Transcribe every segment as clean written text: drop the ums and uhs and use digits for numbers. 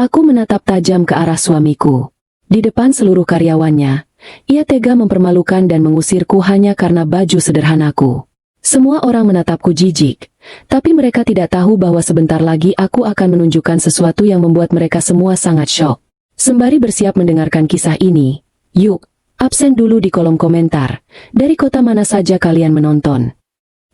Aku menatap tajam ke arah suamiku. Di depan seluruh karyawannya, ia tega mempermalukan dan mengusirku hanya karena baju sederhanaku. Semua orang menatapku jijik, tapi mereka tidak tahu bahwa sebentar lagi aku akan menunjukkan sesuatu yang membuat mereka semua sangat syok. Sembari bersiap mendengarkan kisah ini, yuk, absen dulu di kolom komentar, dari kota mana saja kalian menonton.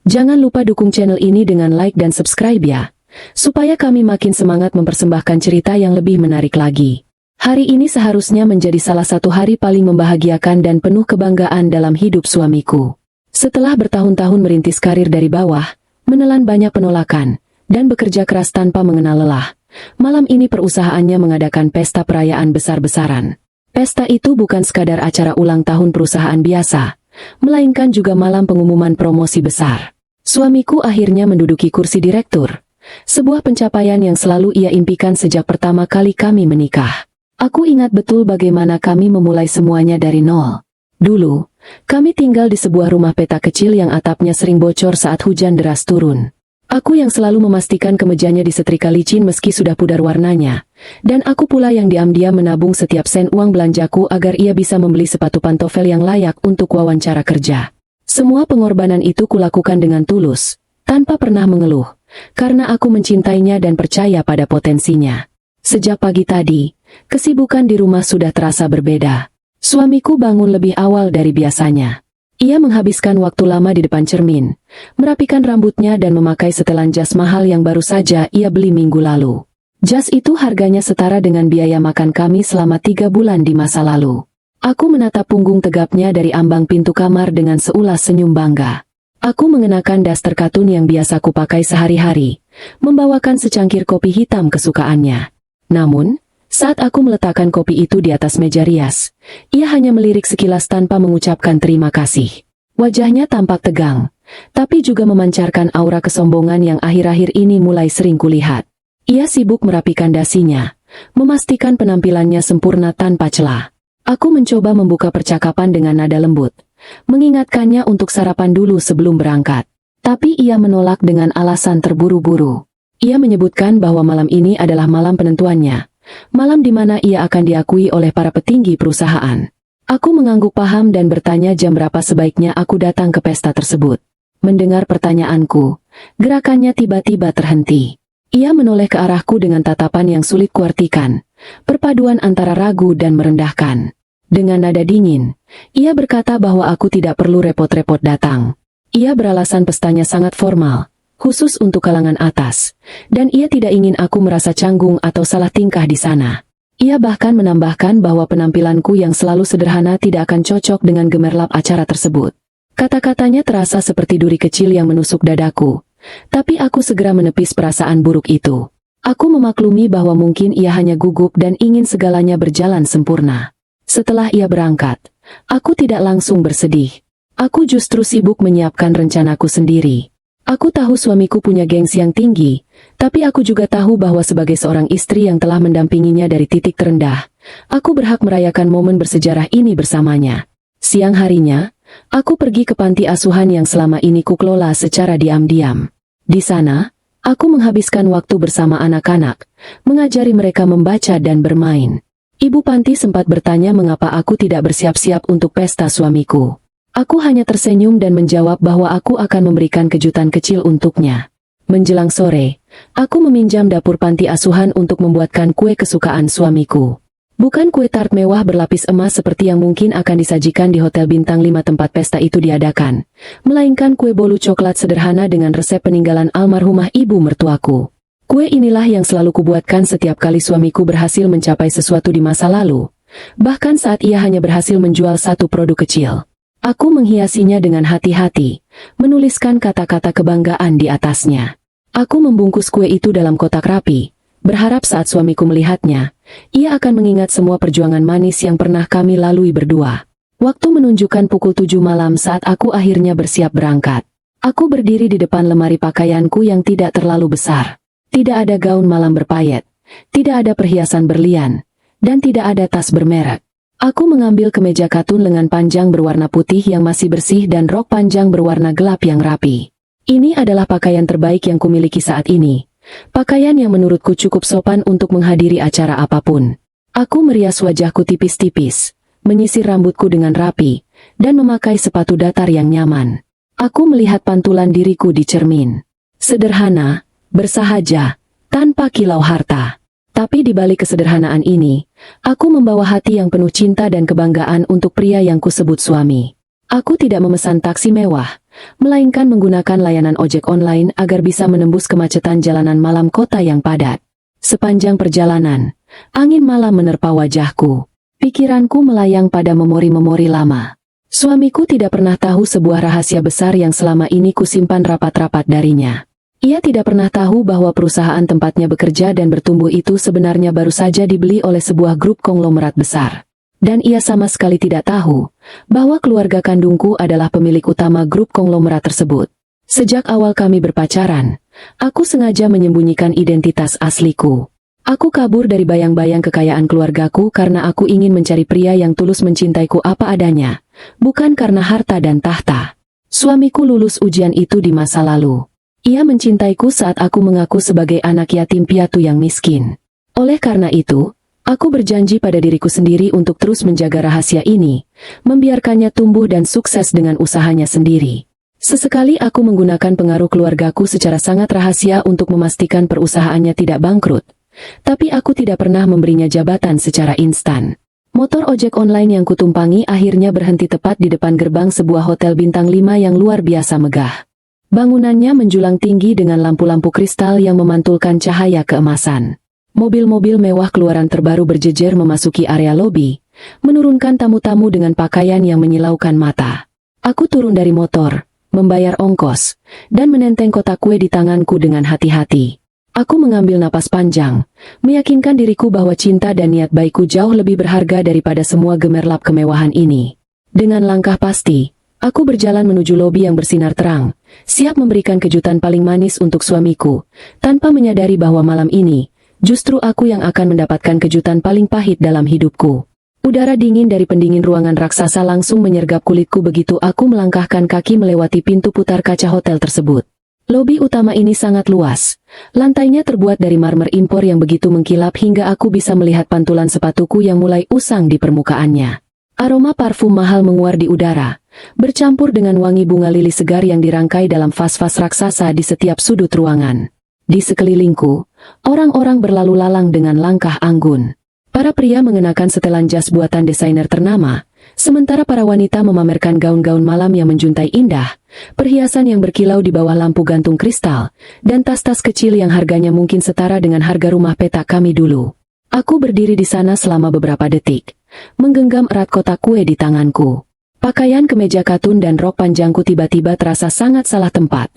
Jangan lupa dukung channel ini dengan like dan subscribe ya, supaya kami makin semangat mempersembahkan cerita yang lebih menarik lagi. Hari ini seharusnya menjadi salah satu hari paling membahagiakan dan penuh kebanggaan dalam hidup suamiku. Setelah bertahun-tahun merintis karir dari bawah, menelan banyak penolakan, dan bekerja keras tanpa mengenal lelah, malam ini perusahaannya mengadakan pesta perayaan besar-besaran. Pesta itu bukan sekadar acara ulang tahun perusahaan biasa, melainkan juga malam pengumuman promosi besar. Suamiku akhirnya menduduki kursi direktur, sebuah pencapaian yang selalu ia impikan sejak pertama kali kami menikah. Aku ingat betul bagaimana kami memulai semuanya dari nol. Dulu, kami tinggal di sebuah rumah petak kecil yang atapnya sering bocor saat hujan deras turun. Aku yang selalu memastikan kemejanya disetrika licin meski sudah pudar warnanya, dan aku pula yang diam-diam menabung setiap sen uang belanjaku agar ia bisa membeli sepatu pantofel yang layak untuk wawancara kerja. Semua pengorbanan itu kulakukan dengan tulus, tanpa pernah mengeluh, karena aku mencintainya dan percaya pada potensinya. Sejak pagi tadi, kesibukan di rumah sudah terasa berbeda. Suamiku bangun lebih awal dari biasanya. Ia menghabiskan waktu lama di depan cermin, merapikan rambutnya dan memakai setelan jas mahal yang baru saja ia beli minggu lalu. Jas itu harganya setara dengan biaya makan kami selama 3 bulan di masa lalu. Aku menatap punggung tegapnya dari ambang pintu kamar dengan seulas senyum bangga. Aku mengenakan daster katun yang biasa kupakai sehari-hari, membawakan secangkir kopi hitam kesukaannya. Namun, saat aku meletakkan kopi itu di atas meja rias, ia hanya melirik sekilas tanpa mengucapkan terima kasih. Wajahnya tampak tegang, tapi juga memancarkan aura kesombongan yang akhir-akhir ini mulai sering kulihat. Ia sibuk merapikan dasinya, memastikan penampilannya sempurna tanpa celah. Aku mencoba membuka percakapan dengan nada lembut, mengingatkannya untuk sarapan dulu sebelum berangkat. Tapi ia menolak dengan alasan terburu-buru. Ia menyebutkan bahwa malam ini adalah malam penentuannya. Malam di mana ia akan diakui oleh para petinggi perusahaan. Aku mengangguk paham dan bertanya jam berapa sebaiknya aku datang ke pesta tersebut. Mendengar pertanyaanku, gerakannya tiba-tiba terhenti. Ia menoleh ke arahku dengan tatapan yang sulit kuartikan, perpaduan antara ragu dan merendahkan. Dengan nada dingin, ia berkata bahwa aku tidak perlu repot-repot datang. Ia beralasan pestanya sangat formal, khusus untuk kalangan atas, dan ia tidak ingin aku merasa canggung atau salah tingkah di sana. Ia bahkan menambahkan bahwa penampilanku yang selalu sederhana tidak akan cocok dengan gemerlap acara tersebut. Kata-katanya terasa seperti duri kecil yang menusuk dadaku, tapi aku segera menepis perasaan buruk itu. Aku memaklumi bahwa mungkin ia hanya gugup dan ingin segalanya berjalan sempurna. Setelah ia berangkat, aku tidak langsung bersedih. Aku justru sibuk menyiapkan rencanaku sendiri. Aku tahu suamiku punya gengsi yang tinggi, tapi aku juga tahu bahwa sebagai seorang istri yang telah mendampinginya dari titik terendah, aku berhak merayakan momen bersejarah ini bersamanya. Siang harinya, aku pergi ke panti asuhan yang selama ini kukelola secara diam-diam. Di sana, aku menghabiskan waktu bersama anak-anak, mengajari mereka membaca dan bermain. Ibu panti sempat bertanya mengapa aku tidak bersiap-siap untuk pesta suamiku. Aku hanya tersenyum dan menjawab bahwa aku akan memberikan kejutan kecil untuknya. Menjelang sore, aku meminjam dapur panti asuhan untuk membuatkan kue kesukaan suamiku. Bukan kue tart mewah berlapis emas seperti yang mungkin akan disajikan di hotel bintang 5 tempat pesta itu diadakan, melainkan kue bolu coklat sederhana dengan resep peninggalan almarhumah ibu mertuaku. Kue inilah yang selalu kubuatkan setiap kali suamiku berhasil mencapai sesuatu di masa lalu, bahkan saat ia hanya berhasil menjual satu produk kecil. Aku menghiasinya dengan hati-hati, menuliskan kata-kata kebanggaan di atasnya. Aku membungkus kue itu dalam kotak rapi, berharap saat suamiku melihatnya, ia akan mengingat semua perjuangan manis yang pernah kami lalui berdua. Waktu menunjukkan pukul 7 malam saat aku akhirnya bersiap berangkat. Aku berdiri di depan lemari pakaianku yang tidak terlalu besar. Tidak ada gaun malam berpayet, tidak ada perhiasan berlian, dan tidak ada tas bermerek. Aku mengambil kemeja katun lengan panjang berwarna putih yang masih bersih dan rok panjang berwarna gelap yang rapi. Ini adalah pakaian terbaik yang kumiliki saat ini, pakaian yang menurutku cukup sopan untuk menghadiri acara apapun. Aku merias wajahku tipis-tipis, menyisir rambutku dengan rapi, dan memakai sepatu datar yang nyaman. Aku melihat pantulan diriku di cermin. Sederhana, bersahaja, tanpa kilau harta. Tapi di balik kesederhanaan ini, aku membawa hati yang penuh cinta dan kebanggaan untuk pria yang kusebut suami. Aku tidak memesan taksi mewah, melainkan menggunakan layanan ojek online agar bisa menembus kemacetan jalanan malam kota yang padat. Sepanjang perjalanan, angin malam menerpa wajahku. Pikiranku melayang pada memori-memori lama. Suamiku tidak pernah tahu sebuah rahasia besar yang selama ini kusimpan rapat-rapat darinya. Ia tidak pernah tahu bahwa perusahaan tempatnya bekerja dan bertumbuh itu sebenarnya baru saja dibeli oleh sebuah grup konglomerat besar. Dan ia sama sekali tidak tahu bahwa keluarga kandungku adalah pemilik utama grup konglomerat tersebut. Sejak awal kami berpacaran, aku sengaja menyembunyikan identitas asliku. Aku kabur dari bayang-bayang kekayaan keluargaku karena aku ingin mencari pria yang tulus mencintaiku apa adanya, bukan karena harta dan tahta. Suamiku lulus ujian itu di masa lalu. Ia mencintaiku saat aku mengaku sebagai anak yatim piatu yang miskin. Oleh karena itu, aku berjanji pada diriku sendiri untuk terus menjaga rahasia ini, membiarkannya tumbuh dan sukses dengan usahanya sendiri. Sesekali aku menggunakan pengaruh keluargaku secara sangat rahasia untuk memastikan perusahaannya tidak bangkrut. Tapi aku tidak pernah memberinya jabatan secara instan. Motor ojek online yang kutumpangi akhirnya berhenti tepat di depan gerbang sebuah hotel bintang 5 yang luar biasa megah. Bangunannya menjulang tinggi dengan lampu-lampu kristal yang memantulkan cahaya keemasan. Mobil-mobil mewah keluaran terbaru berjejer memasuki area lobi, menurunkan tamu-tamu dengan pakaian yang menyilaukan mata. Aku turun dari motor, membayar ongkos, dan menenteng kotak kue di tanganku dengan hati-hati. Aku mengambil napas panjang, meyakinkan diriku bahwa cinta dan niat baikku jauh lebih berharga daripada semua gemerlap kemewahan ini. Dengan langkah pasti, aku berjalan menuju lobi yang bersinar terang, siap memberikan kejutan paling manis untuk suamiku, tanpa menyadari bahwa malam ini, justru aku yang akan mendapatkan kejutan paling pahit dalam hidupku. Udara dingin dari pendingin ruangan raksasa langsung menyergap kulitku begitu aku melangkahkan kaki melewati pintu putar kaca hotel tersebut. Lobi utama ini sangat luas. Lantainya terbuat dari marmer impor yang begitu mengkilap hingga aku bisa melihat pantulan sepatuku yang mulai usang di permukaannya. Aroma parfum mahal menguar di udara, bercampur dengan wangi bunga lili segar yang dirangkai dalam vas-vas raksasa di setiap sudut ruangan. Di sekelilingku, orang-orang berlalu lalang dengan langkah anggun. Para pria mengenakan setelan jas buatan desainer ternama, sementara para wanita memamerkan gaun-gaun malam yang menjuntai indah, perhiasan yang berkilau di bawah lampu gantung kristal, dan tas-tas kecil yang harganya mungkin setara dengan harga rumah petak kami dulu. Aku berdiri di sana selama beberapa detik, menggenggam erat kotak kue di tanganku. Pakaian kemeja katun dan rok panjangku tiba-tiba terasa sangat salah tempat,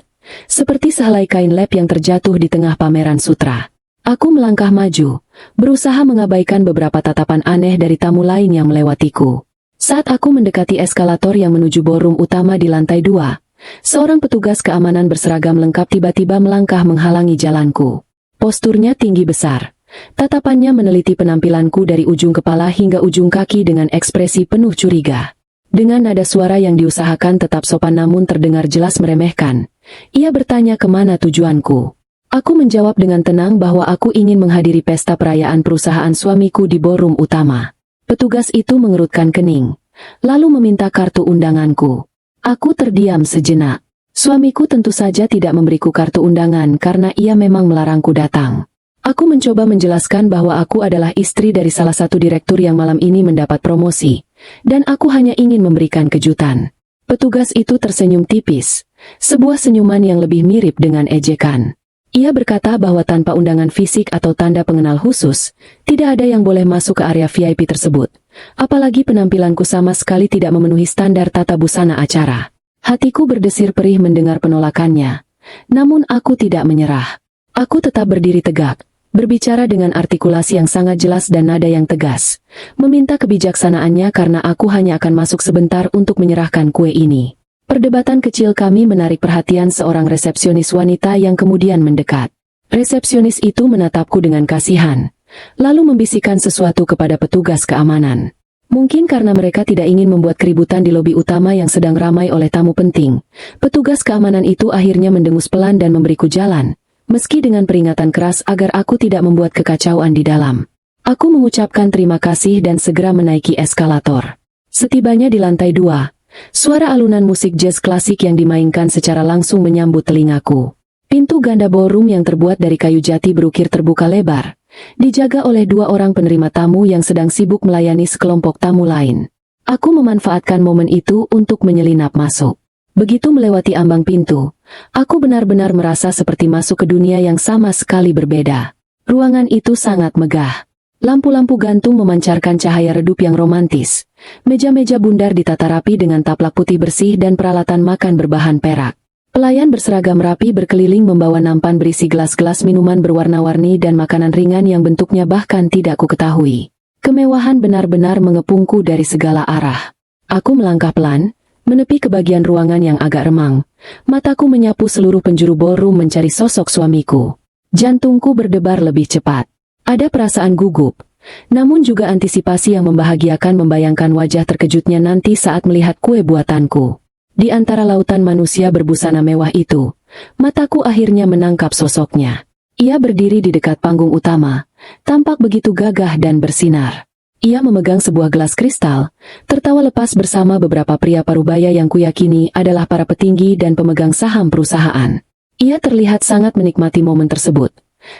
seperti sehelai kain lap yang terjatuh di tengah pameran sutra. Aku melangkah maju, berusaha mengabaikan beberapa tatapan aneh dari tamu lain yang melewatiku. Saat aku mendekati eskalator yang menuju ballroom utama di lantai 2, seorang petugas keamanan berseragam lengkap tiba-tiba melangkah menghalangi jalanku. Posturnya tinggi besar. Tatapannya meneliti penampilanku dari ujung kepala hingga ujung kaki dengan ekspresi penuh curiga. Dengan nada suara yang diusahakan tetap sopan namun terdengar jelas meremehkan, ia bertanya kemana tujuanku. Aku menjawab dengan tenang bahwa aku ingin menghadiri pesta perayaan perusahaan suamiku di ballroom utama. Petugas itu mengerutkan kening, lalu meminta kartu undanganku. Aku terdiam sejenak. Suamiku tentu saja tidak memberiku kartu undangan karena ia memang melarangku datang. Aku mencoba menjelaskan bahwa aku adalah istri dari salah satu direktur yang malam ini mendapat promosi, dan aku hanya ingin memberikan kejutan. Petugas itu tersenyum tipis, sebuah senyuman yang lebih mirip dengan ejekan. Ia berkata bahwa tanpa undangan fisik atau tanda pengenal khusus, tidak ada yang boleh masuk ke area VIP tersebut. Apalagi penampilanku sama sekali tidak memenuhi standar tata busana acara. Hatiku berdesir perih mendengar penolakannya. Namun aku tidak menyerah. Aku tetap berdiri tegak, berbicara dengan artikulasi yang sangat jelas dan nada yang tegas, meminta kebijaksanaannya karena aku hanya akan masuk sebentar untuk menyerahkan kue ini. Perdebatan kecil kami menarik perhatian seorang resepsionis wanita yang kemudian mendekat. Resepsionis itu menatapku dengan kasihan, lalu membisikkan sesuatu kepada petugas keamanan. Mungkin karena mereka tidak ingin membuat keributan di lobi utama yang sedang ramai oleh tamu penting, petugas keamanan itu akhirnya mendengus pelan dan memberiku jalan, meski dengan peringatan keras agar aku tidak membuat kekacauan di dalam. Aku mengucapkan terima kasih dan segera menaiki eskalator. Setibanya di lantai 2, suara alunan musik jazz klasik yang dimainkan secara langsung menyambut telingaku. Pintu ganda ballroom yang terbuat dari kayu jati berukir terbuka lebar, dijaga oleh 2 orang penerima tamu yang sedang sibuk melayani sekelompok tamu lain. Aku memanfaatkan momen itu untuk menyelinap masuk. Begitu melewati ambang pintu, aku benar-benar merasa seperti masuk ke dunia yang sama sekali berbeda. Ruangan itu sangat megah. Lampu-lampu gantung memancarkan cahaya redup yang romantis. Meja-meja bundar ditata rapi dengan taplak putih bersih dan peralatan makan berbahan perak. Pelayan berseragam rapi berkeliling membawa nampan berisi gelas-gelas minuman berwarna-warni dan makanan ringan yang bentuknya bahkan tidak kuketahui. Kemewahan benar-benar mengepungku dari segala arah. Aku melangkah pelan, menepi ke bagian ruangan yang agak remang. Mataku menyapu seluruh penjuru ballroom mencari sosok suamiku. Jantungku berdebar lebih cepat. Ada perasaan gugup, namun juga antisipasi yang membahagiakan membayangkan wajah terkejutnya nanti saat melihat kue buatanku. Di antara lautan manusia berbusana mewah itu, mataku akhirnya menangkap sosoknya. Ia berdiri di dekat panggung utama, tampak begitu gagah dan bersinar. Ia memegang sebuah gelas kristal, tertawa lepas bersama beberapa pria parubaya yang kuyakini adalah para petinggi dan pemegang saham perusahaan. Ia terlihat sangat menikmati momen tersebut,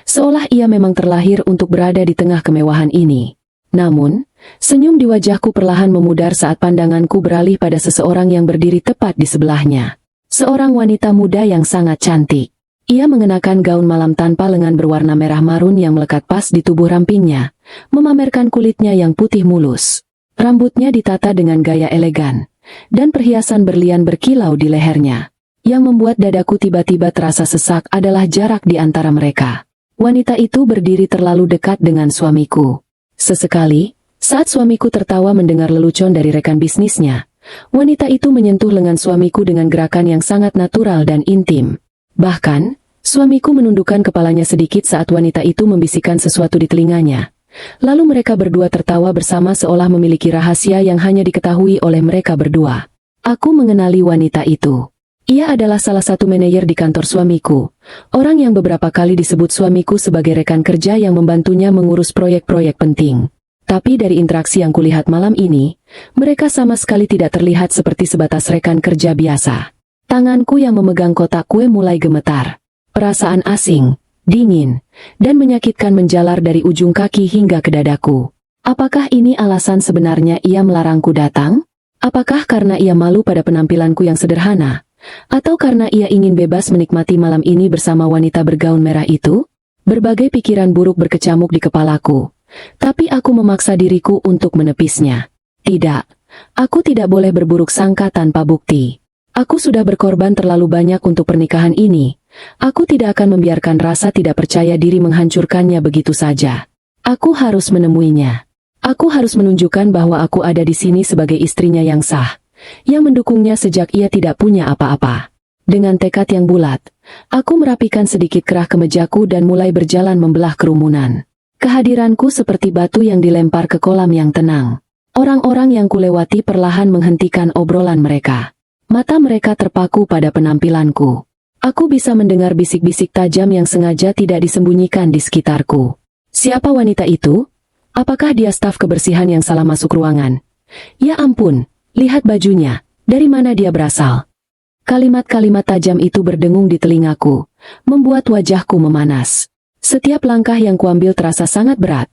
seolah ia memang terlahir untuk berada di tengah kemewahan ini. Namun, senyum di wajahku perlahan memudar saat pandanganku beralih pada seseorang yang berdiri tepat di sebelahnya. Seorang wanita muda yang sangat cantik. Ia mengenakan gaun malam tanpa lengan berwarna merah marun yang melekat pas di tubuh rampingnya, memamerkan kulitnya yang putih mulus. Rambutnya ditata dengan gaya elegan, dan perhiasan berlian berkilau di lehernya. Yang membuat dadaku tiba-tiba terasa sesak adalah jarak di antara mereka. Wanita itu berdiri terlalu dekat dengan suamiku. Sesekali, saat suamiku tertawa mendengar lelucon dari rekan bisnisnya, wanita itu menyentuh lengan suamiku dengan gerakan yang sangat natural dan intim. Bahkan, suamiku menundukkan kepalanya sedikit saat wanita itu membisikkan sesuatu di telinganya. Lalu mereka berdua tertawa bersama seolah memiliki rahasia yang hanya diketahui oleh mereka berdua. Aku mengenali wanita itu. Ia adalah salah satu manajer di kantor suamiku, orang yang beberapa kali disebut suamiku sebagai rekan kerja yang membantunya mengurus proyek-proyek penting. Tapi dari interaksi yang kulihat malam ini, mereka sama sekali tidak terlihat seperti sebatas rekan kerja biasa. Tanganku yang memegang kotak kue mulai gemetar. Perasaan asing, dingin, dan menyakitkan menjalar dari ujung kaki hingga ke dadaku. Apakah ini alasan sebenarnya ia melarangku datang? Apakah karena ia malu pada penampilanku yang sederhana? Atau karena ia ingin bebas menikmati malam ini bersama wanita bergaun merah itu? Berbagai pikiran buruk berkecamuk di kepalaku. Tapi aku memaksa diriku untuk menepisnya. Tidak, aku tidak boleh berburuk sangka tanpa bukti. Aku sudah berkorban terlalu banyak untuk pernikahan ini. Aku tidak akan membiarkan rasa tidak percaya diri menghancurkannya begitu saja. Aku harus menemuinya. Aku harus menunjukkan bahwa aku ada di sini sebagai istrinya yang sah, yang mendukungnya sejak ia tidak punya apa-apa. Dengan tekad yang bulat, aku merapikan sedikit kerah kemejaku dan mulai berjalan membelah kerumunan. Kehadiranku seperti batu yang dilempar ke kolam yang tenang. Orang-orang yang kulewati perlahan menghentikan obrolan mereka. Mata mereka terpaku pada penampilanku. Aku bisa mendengar bisik-bisik tajam yang sengaja tidak disembunyikan di sekitarku. Siapa wanita itu? Apakah dia staf kebersihan yang salah masuk ruangan? Ya ampun! Lihat bajunya, dari mana dia berasal? Kalimat-kalimat tajam itu berdengung di telingaku, membuat wajahku memanas. Setiap langkah yang kuambil terasa sangat berat,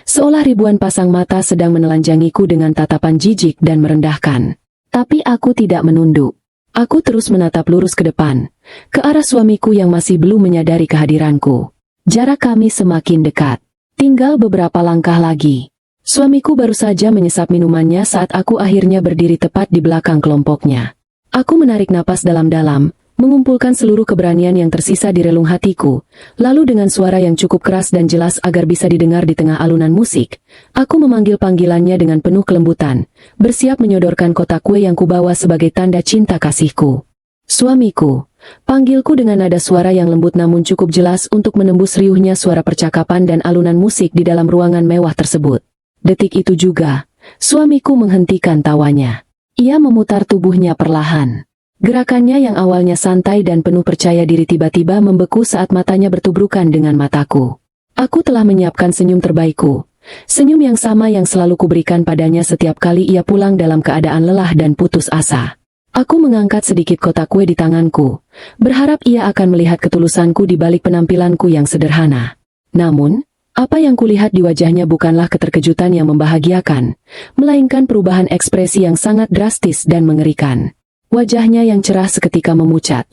seolah ribuan pasang mata sedang menelanjangiku dengan tatapan jijik dan merendahkan. Tapi aku tidak menunduk. Aku terus menatap lurus ke depan, ke arah suamiku yang masih belum menyadari kehadiranku. Jarak kami semakin dekat. Tinggal beberapa langkah lagi. Suamiku baru saja menyesap minumannya saat aku akhirnya berdiri tepat di belakang kelompoknya. Aku menarik napas dalam-dalam, mengumpulkan seluruh keberanian yang tersisa di relung hatiku, lalu dengan suara yang cukup keras dan jelas agar bisa didengar di tengah alunan musik, aku memanggil panggilannya dengan penuh kelembutan, bersiap menyodorkan kotak kue yang kubawa sebagai tanda cinta kasihku. Suamiku, panggilku dengan nada suara yang lembut namun cukup jelas untuk menembus riuhnya suara percakapan dan alunan musik di dalam ruangan mewah tersebut. Detik itu juga, suamiku menghentikan tawanya. Ia memutar tubuhnya perlahan. Gerakannya yang awalnya santai dan penuh percaya diri tiba-tiba membeku saat matanya bertubrukan dengan mataku. Aku telah menyiapkan senyum terbaikku. Senyum yang sama yang selalu kuberikan padanya setiap kali ia pulang dalam keadaan lelah dan putus asa. Aku mengangkat sedikit kotak kue di tanganku, berharap ia akan melihat ketulusanku di balik penampilanku yang sederhana. Namun, apa yang kulihat di wajahnya bukanlah keterkejutan yang membahagiakan, melainkan perubahan ekspresi yang sangat drastis dan mengerikan. Wajahnya yang cerah seketika memucat,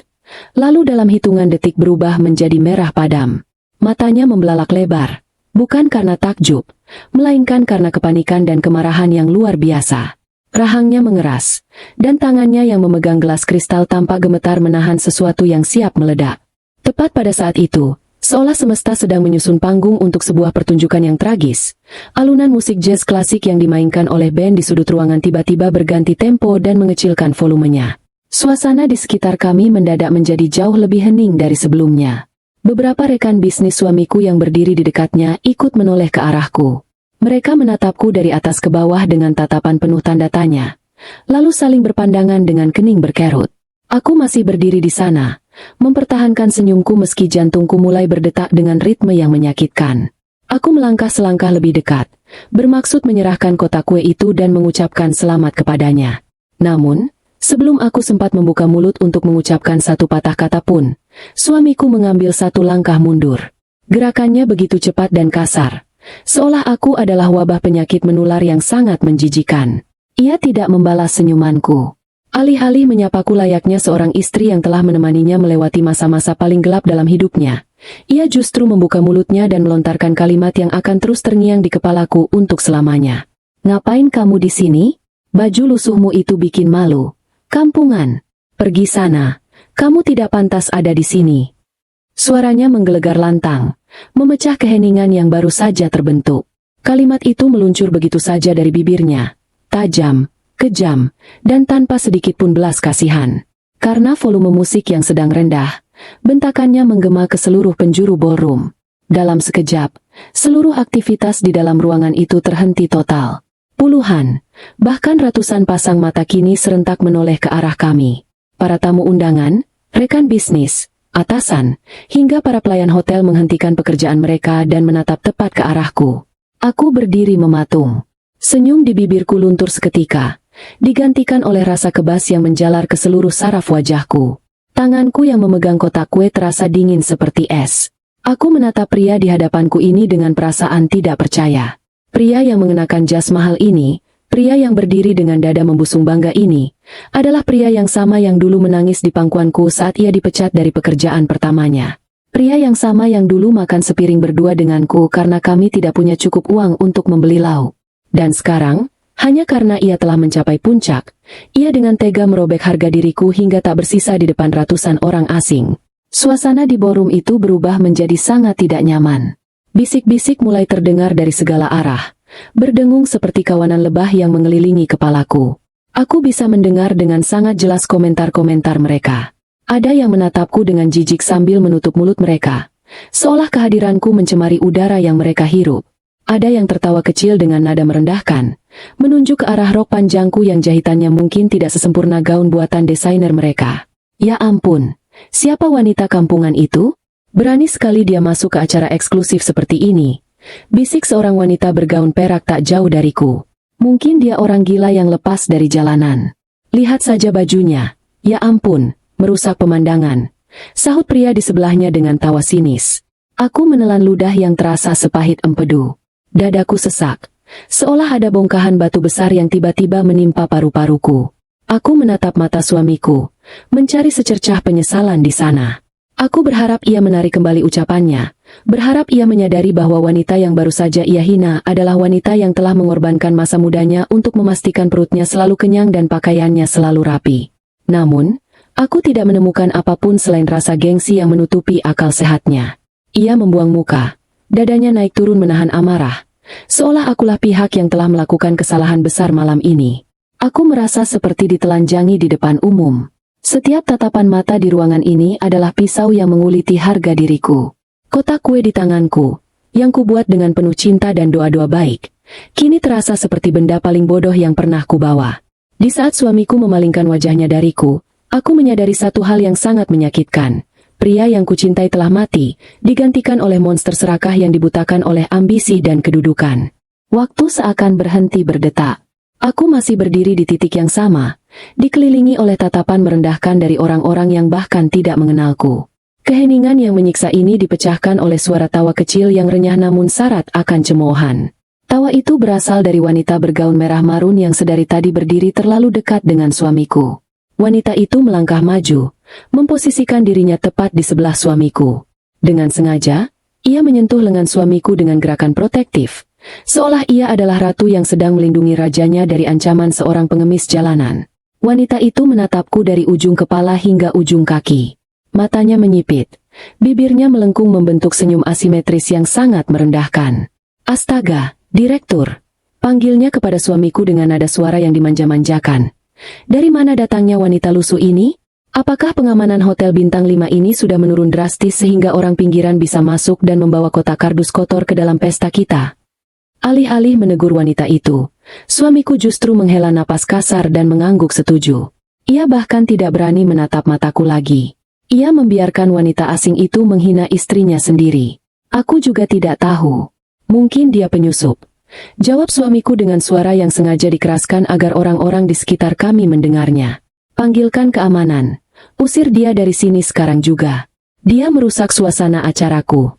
lalu dalam hitungan detik berubah menjadi merah padam. Matanya membelalak lebar, bukan karena takjub, melainkan karena kepanikan dan kemarahan yang luar biasa. Rahangnya mengeras, dan tangannya yang memegang gelas kristal tampak gemetar menahan sesuatu yang siap meledak. Tepat pada saat itu, seolah semesta sedang menyusun panggung untuk sebuah pertunjukan yang tragis, alunan musik jazz klasik yang dimainkan oleh band di sudut ruangan tiba-tiba berganti tempo dan mengecilkan volumenya. Suasana di sekitar kami mendadak menjadi jauh lebih hening dari sebelumnya. Beberapa rekan bisnis suamiku yang berdiri di dekatnya ikut menoleh ke arahku. Mereka menatapku dari atas ke bawah dengan tatapan penuh tanda tanya, lalu saling berpandangan dengan kening berkerut. Aku masih berdiri di sana, mempertahankan senyumku meski jantungku mulai berdetak dengan ritme yang menyakitkan. Aku melangkah selangkah lebih dekat, bermaksud menyerahkan kotak kue itu dan mengucapkan selamat kepadanya. Namun, sebelum aku sempat membuka mulut untuk mengucapkan satu patah kata pun, suamiku mengambil satu langkah mundur. Gerakannya begitu cepat dan kasar, seolah aku adalah wabah penyakit menular yang sangat menjijikan. Ia tidak membalas senyumanku. Alih-alih menyapaku layaknya seorang istri yang telah menemaninya melewati masa-masa paling gelap dalam hidupnya, ia justru membuka mulutnya dan melontarkan kalimat yang akan terus terngiang di kepalaku untuk selamanya. "Ngapain kamu di sini? Baju lusuhmu itu bikin malu. Kampungan. Pergi sana. Kamu tidak pantas ada di sini." Suaranya menggelegar lantang, memecah keheningan yang baru saja terbentuk. Kalimat itu meluncur begitu saja dari bibirnya, tajam, kejam, dan tanpa sedikit pun belas kasihan. Karena volume musik yang sedang rendah, bentakannya menggema ke seluruh penjuru ballroom. Dalam sekejap, seluruh aktivitas di dalam ruangan itu terhenti total. Puluhan, bahkan ratusan pasang mata kini serentak menoleh ke arah kami. Para tamu undangan, rekan bisnis, atasan, hingga para pelayan hotel menghentikan pekerjaan mereka dan menatap tepat ke arahku. Aku berdiri mematung. Senyum di bibirku luntur seketika, digantikan oleh rasa kebas yang menjalar ke seluruh saraf wajahku. Tanganku yang memegang kotak kue terasa dingin seperti es. Aku menatap pria di hadapanku ini dengan perasaan tidak percaya. Pria yang mengenakan jas mahal ini, pria yang berdiri dengan dada membusung bangga ini, adalah pria yang sama yang dulu menangis di pangkuanku saat ia dipecat dari pekerjaan pertamanya. Pria yang sama yang dulu makan sepiring berdua denganku karena kami tidak punya cukup uang untuk membeli lauk. Dan sekarang, hanya karena ia telah mencapai puncak, ia dengan tega merobek harga diriku hingga tak bersisa di depan ratusan orang asing. Suasana di ballroom itu berubah menjadi sangat tidak nyaman. Bisik-bisik mulai terdengar dari segala arah, berdengung seperti kawanan lebah yang mengelilingi kepalaku. Aku bisa mendengar dengan sangat jelas komentar-komentar mereka. Ada yang menatapku dengan jijik sambil menutup mulut mereka, seolah kehadiranku mencemari udara yang mereka hirup. Ada yang tertawa kecil dengan nada merendahkan, menunjuk ke arah rok panjangku yang jahitannya mungkin tidak sesempurna gaun buatan desainer mereka. Ya ampun, siapa wanita kampungan itu? Berani sekali dia masuk ke acara eksklusif seperti ini. Bisik seorang wanita bergaun perak tak jauh dariku. Mungkin dia orang gila yang lepas dari jalanan. Lihat saja bajunya. Ya ampun, merusak pemandangan. Sahut pria di sebelahnya dengan tawa sinis. Aku menelan ludah yang terasa sepahit empedu. Dadaku sesak, seolah ada bongkahan batu besar yang tiba-tiba menimpa paru-paruku. Aku menatap mata suamiku, mencari secercah penyesalan di sana. Aku berharap ia menarik kembali ucapannya, berharap ia menyadari bahwa wanita yang baru saja ia hina adalah wanita yang telah mengorbankan masa mudanya untuk memastikan perutnya selalu kenyang dan pakaiannya selalu rapi. Namun, aku tidak menemukan apapun selain rasa gengsi yang menutupi akal sehatnya. Ia membuang muka, dadanya naik turun menahan amarah, seolah akulah pihak yang telah melakukan kesalahan besar malam ini. Aku merasa seperti ditelanjangi di depan umum. Setiap tatapan mata di ruangan ini adalah pisau yang menguliti harga diriku. Kotak kue di tanganku, yang kubuat dengan penuh cinta dan doa-doa baik, kini terasa seperti benda paling bodoh yang pernah kubawa. Di saat suamiku memalingkan wajahnya dariku, Aku menyadari satu hal yang sangat menyakitkan. Pria yang kucintai telah mati, digantikan oleh monster serakah yang dibutakan oleh ambisi dan kedudukan. Waktu seakan berhenti berdetak. Aku masih berdiri di titik yang sama, dikelilingi oleh tatapan merendahkan dari orang-orang yang bahkan tidak mengenalku. Keheningan yang menyiksa ini dipecahkan oleh suara tawa kecil yang renyah namun syarat akan cemoohan. Tawa itu berasal dari wanita bergaun merah marun yang sedari tadi berdiri terlalu dekat dengan suamiku. Wanita itu melangkah maju, memposisikan dirinya tepat di sebelah suamiku. Dengan sengaja, ia menyentuh lengan suamiku dengan gerakan protektif, seolah ia adalah ratu yang sedang melindungi rajanya dari ancaman seorang pengemis jalanan. Wanita itu menatapku dari ujung kepala hingga ujung kaki. Matanya menyipit, bibirnya melengkung membentuk senyum asimetris yang sangat merendahkan. "Astaga, Direktur!" panggilnya kepada suamiku dengan nada suara yang dimanja-manjakan. Dari mana datangnya wanita lusuh ini? Apakah pengamanan hotel bintang 5 ini sudah menurun drastis sehingga orang pinggiran bisa masuk dan membawa kotak kardus kotor ke dalam pesta kita? Alih-alih menegur wanita itu, suamiku justru menghela napas kasar dan mengangguk setuju. Ia bahkan tidak berani menatap mataku lagi. Ia membiarkan wanita asing itu menghina istrinya sendiri. Aku juga tidak tahu. Mungkin dia penyusup. Jawab suamiku dengan suara yang sengaja dikeraskan agar orang-orang di sekitar kami mendengarnya. "Panggilkan keamanan. Usir dia dari sini sekarang juga. Dia merusak suasana acaraku."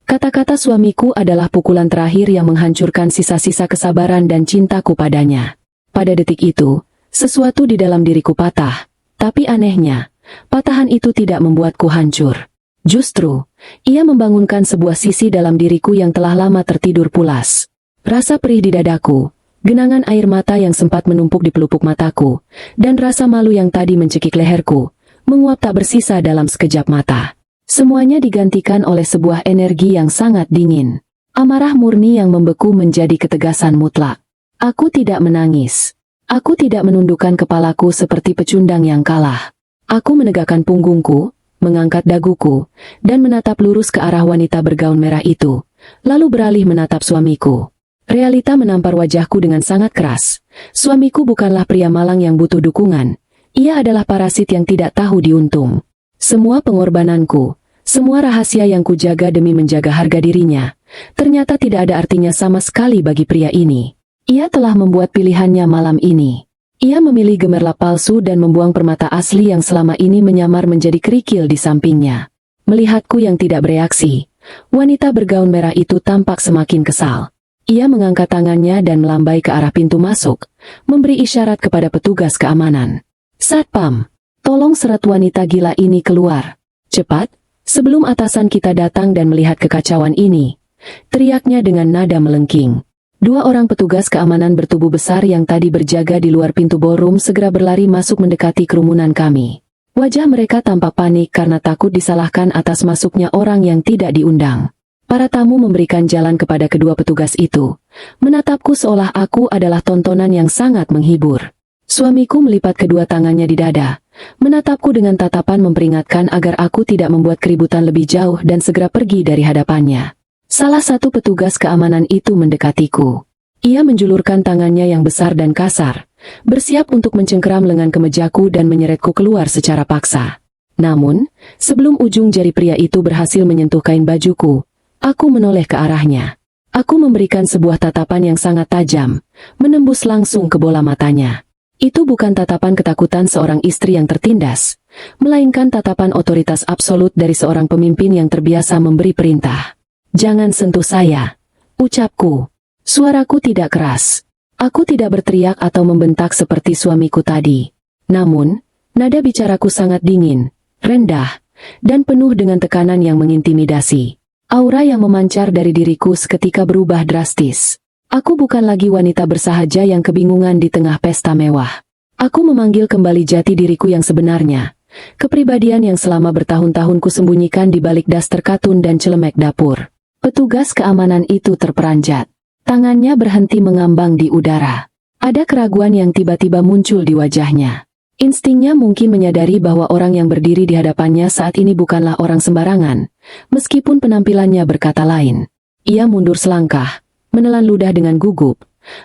Kata-kata suamiku adalah pukulan terakhir yang menghancurkan sisa-sisa kesabaran dan cintaku padanya. Pada detik itu, sesuatu di dalam diriku patah. Tapi anehnya, patahan itu tidak membuatku hancur. Justru, ia membangunkan sebuah sisi dalam diriku yang telah lama tertidur pulas. Rasa perih di dadaku, genangan air mata yang sempat menumpuk di pelupuk mataku, dan rasa malu yang tadi mencekik leherku, menguap tak bersisa dalam sekejap mata. Semuanya digantikan oleh sebuah energi yang sangat dingin. Amarah murni yang membeku menjadi ketegasan mutlak. Aku tidak menangis. Aku tidak menundukkan kepalaku seperti pecundang yang kalah. Aku menegakkan punggungku, mengangkat daguku, dan menatap lurus ke arah wanita bergaun merah itu, lalu beralih menatap suamiku. Realita menampar wajahku dengan sangat keras. Suamiku bukanlah pria malang yang butuh dukungan. Ia adalah parasit yang tidak tahu diuntung. Semua pengorbananku, semua rahasia yang kujaga demi menjaga harga dirinya, ternyata tidak ada artinya sama sekali bagi pria ini. Ia telah membuat pilihannya malam ini. Ia memilih gemerlap palsu dan membuang permata asli yang selama ini menyamar menjadi kerikil di sampingnya. Melihatku yang tidak bereaksi, wanita bergaun merah itu tampak semakin kesal. Ia mengangkat tangannya dan melambai ke arah pintu masuk, memberi isyarat kepada petugas keamanan. "Satpam, tolong seret wanita gila ini keluar. Cepat, sebelum atasan kita datang dan melihat kekacauan ini," teriaknya dengan nada melengking. Dua orang petugas keamanan bertubuh besar yang tadi berjaga di luar pintu ballroom segera berlari masuk mendekati kerumunan kami. Wajah mereka tampak panik karena takut disalahkan atas masuknya orang yang tidak diundang. Para tamu memberikan jalan kepada kedua petugas itu, menatapku seolah aku adalah tontonan yang sangat menghibur. Suamiku melipat kedua tangannya di dada, menatapku dengan tatapan memperingatkan agar aku tidak membuat keributan lebih jauh dan segera pergi dari hadapannya. Salah satu petugas keamanan itu mendekatiku. Ia menjulurkan tangannya yang besar dan kasar, bersiap untuk mencengkeram lengan kemejaku dan menyeretku keluar secara paksa. Namun, sebelum ujung jari pria itu berhasil menyentuh kain bajuku, aku menoleh ke arahnya. Aku memberikan sebuah tatapan yang sangat tajam, menembus langsung ke bola matanya. Itu bukan tatapan ketakutan seorang istri yang tertindas, melainkan tatapan otoritas absolut dari seorang pemimpin yang terbiasa memberi perintah. "Jangan sentuh saya," ucapku. Suaraku tidak keras. Aku tidak berteriak atau membentak seperti suamiku tadi. Namun, nada bicaraku sangat dingin, rendah, dan penuh dengan tekanan yang mengintimidasi. Aura yang memancar dari diriku seketika berubah drastis. Aku bukan lagi wanita bersahaja yang kebingungan di tengah pesta mewah. Aku memanggil kembali jati diriku yang sebenarnya. Kepribadian yang selama bertahun-tahun kusembunyikan di balik daster katun dan celemek dapur. Petugas keamanan itu terperanjat. Tangannya berhenti mengambang di udara. Ada keraguan yang tiba-tiba muncul di wajahnya. Instingnya mungkin menyadari bahwa orang yang berdiri di hadapannya saat ini bukanlah orang sembarangan, meskipun penampilannya berkata lain. Ia mundur selangkah, menelan ludah dengan gugup,